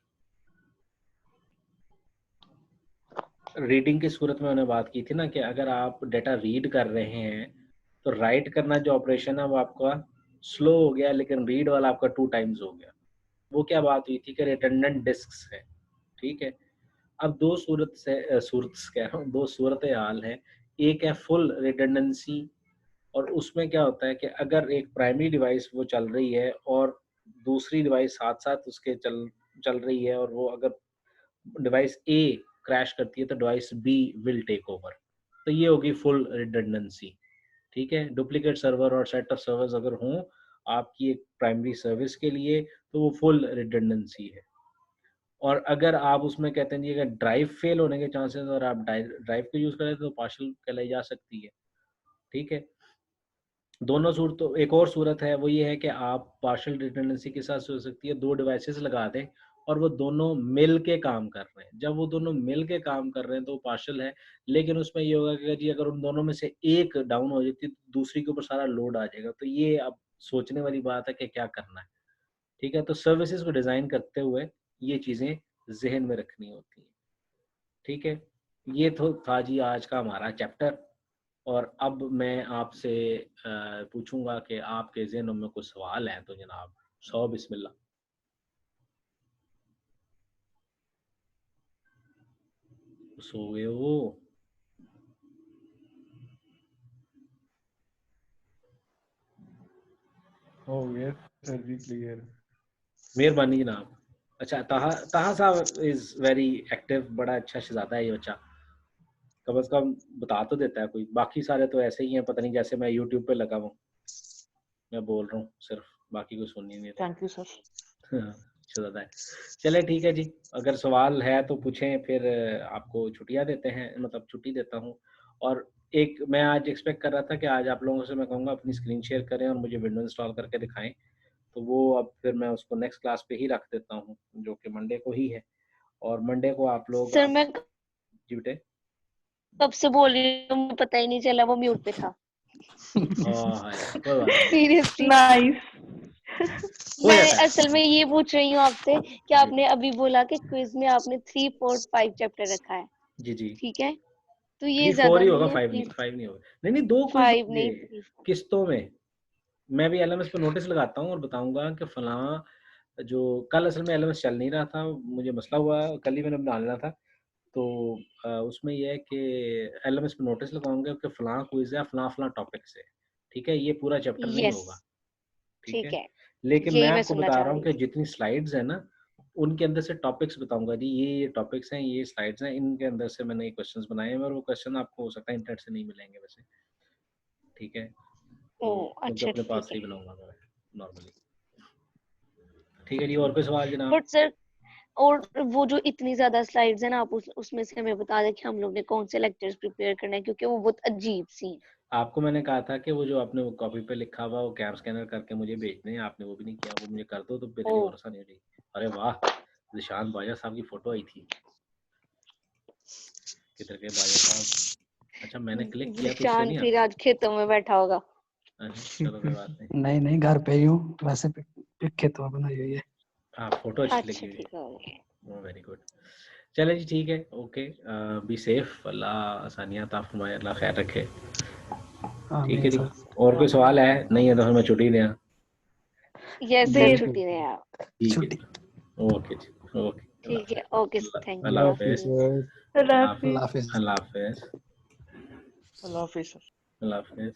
रीडिंग की सूरत में हमने बात की थी ना कि अगर आप डेटा रीड कर रहे हैं तो राइट करना जो ऑपरेशन है वो आपका स्लो हो गया, लेकिन रीड वाला आपका 2 टाइम्स हो गया। वो क्या बात हुई थी कि रिडंडेंट डिस्क्स है। ठीक है। अब दो सूरत हाल है। एक है फुल रिडंडेंसी, और उसमें क्या होता है कि अगर एक प्राइमरी डिवाइस वो चल रही है और दूसरी डिवाइस साथ साथ उसके चल रही है, और वो अगर डिवाइस ए क्रैश करती है तो device B will take over, तो ये होगी फुल रिडंडेंसी। ठीक है। डुप्लीकेट सर्वर और सेट ऑफ सर्वर्स अगर हों आपकी एक प्राइमरी सर्विस के लिए तो वो फुल रिडंडेंसी है। और अगर आप उसमें कहते हैं जी अगर ड्राइव फेल होने के चांसेस और आप ड्राइव को यूज करें तो पार्शियल कहलाई जा सकती है। ठीक है। दोनों सूरतों, एक और सूरत है वो ये है कि आप पार्शियल रिडंडेंसी के साथ हो सकती है 2 डिवाइसेस लगा दें और वो दोनों मिल के काम कर रहे हैं। जब वो दोनों मिल के काम कर रहे हैं तो वो पार्शियल है, लेकिन उसमें ये होगा कि जी अगर उन दोनों में से एक डाउन हो जाती है तो दूसरी के ऊपर सारा लोड आ जाएगा। तो ये अब सोचने वाली बात है कि क्या करना है। ठीक है। तो सर्विसेज को डिज़ाइन करते हुए ये चीज़ें जहन में रखनी होती हैं। ठीक है। ये तो था जी आज का हमारा चैप्टर। और अब मैं आपसे पूछूंगा कि आपके ज़हनों में कुछ सवाल हैं तो जनाब सौ बिस्मिल्लाह। सो गए वो? हो गया सर जी क्लियर। मेहरबानी जनाब। अच्छा, ताहा साहब इज़ वेरी एक्टिव, बड़ा अच्छा शहजादा है ये बच्चा, कम से कम बता तो देता है कोई। बाकी सारे तो ऐसे ही हैं, पता नहीं जैसे मैं यूट्यूब पे लगा हूँ, मैं बोल रहा हूँ सिर्फ, बाकी कोई सुन ही नहीं रहा। Thank you sir. शहजादा है। चले ठीक है जी, अगर सवाल है तो पूछें, फिर आपको छुट्टियाँ देते हैं, मतलब छुट्टी देता हूँ। और एक मैं आज एक्सपेक्ट कर रहा था कि आज आप लोगों से मैं कहूँगा अपनी स्क्रीन शेयर करें और मुझे विंडो इंस्टॉल करके दिखाएं, तो वो अब फिर मैं उसको नेक्स्ट क्लास पे ही रख देता हूँ जो कि मंडे को ही है। और मंडे को आप लोग सर मैं जी बेटे। कब से बोल रही हूँ, मुझे पता ही नहीं चला, वो म्यूट पे था। कोई बात नहीं, सीरियसली नाइस। हो मैं जाता है असल में ये पूछ रही हूँ आपसे कि जी आपने अभी बोला कि क्विज में आपने 3, 4, 5 चैप्टर रखा है, जी जी। ठीक है, तो ये 3-4 ज्यादा ही नहीं होगा, है? 5 नहीं, 5 नहीं होगा। नहीं नहीं, 2 क्विज 5 होंगे नहीं, 3, 4। किस्तों में। मैं भी एलएमएस पे नोटिस लगाता हूँ और बताऊंगा कि फलां, जो कल असल में एलएमएस चल नहीं रहा था, मुझे मसला हुआ, कल ही मैंने बना लेना था, तो उसमें यह है कि एलएमएस पे नोटिस लगाऊंगा कि फलां क्विज है, फलां फलां टॉपिक से। ठीक है। ये पूरा चैप्टर नहीं यस, होगा। ठीक ठीक है। है, लेकिन मैं यही मैं आपको सुनना बता चाह रहा हूँ रही कि थी। जितनी स्लाइड्स है ना उनके अंदर से टॉपिक्स बताऊंगा जी, ये टॉपिक्स हैं, ये स्लाइड्स हैं, इनके अंदर से मैंने ये क्वेश्चंस बनाए हैं और वो क्वेश्चन आपको हो सकता है इंटरनेट से नहीं मिलेंगे वैसे। ठीक है। ओ तो क्योंकि अच्छा, अपने पास ठीक से है। ही बनाऊंगा मैं नॉर्मली। ठीक है जी, और कोई सवाल जनाब? बट सर, और वो जो इतनी ज्यादा स्लाइड्स है ना, आप उसमें से हमें बता दें कि हम लोग ने कौन से लेक्चर्स प्रिपेयर करने हैं, क्योंकि वो बहुत अजीब सी हैं। आपको मैंने कहा था कि वो जो आपने वो कॉपी पे लिखा हुआ वो कैम स्कैनर करके मुझे भेजने हैं, आपने वो भी नहीं किया। वो मुझे कर दो तो मेरे ओ लिए और आसानी हो जाएगी। अरे वाह, निशान बाजा साहब की फोटो आई थी। किधर गए बाजा साहब? अच्छा, मैंने क्लिक किया तो इससे निशान नहीं फिर आता। आज खेतों में बैठा होगा। अच्छा, चलो कोई बात नहीं। नहीं नहीं, घर पे ही हूँ वैसे। पिक खेतों में बनाई हुई है। हाँ, फोटो अच्छी लगी अच्छा, हुई ठीक है। है। Very good. चले जी ठीक है, ओके। बी सेफ, अल्लाह आसानियात आप फरमाए, अल्लाह खैर रखे। ठीक है आमीन जी। सर। और कोई सवाल है? नहीं है तो फिर मैं छुट्टी दें। यस सर, दे छुट्टी दें आप। ठीक है छुट्टी। जी। ओके जी, ओके। ठीक है, ओके, थैंक यू, अल्लाह अल्लाह हाफिज़। हाफिज। अल्लाह अल्लाह हाफिज। अल्लाह हाफिज। अल्लाह हाफिज़। अल्लाह हाफिज सर। अल्लाह हाफिज़।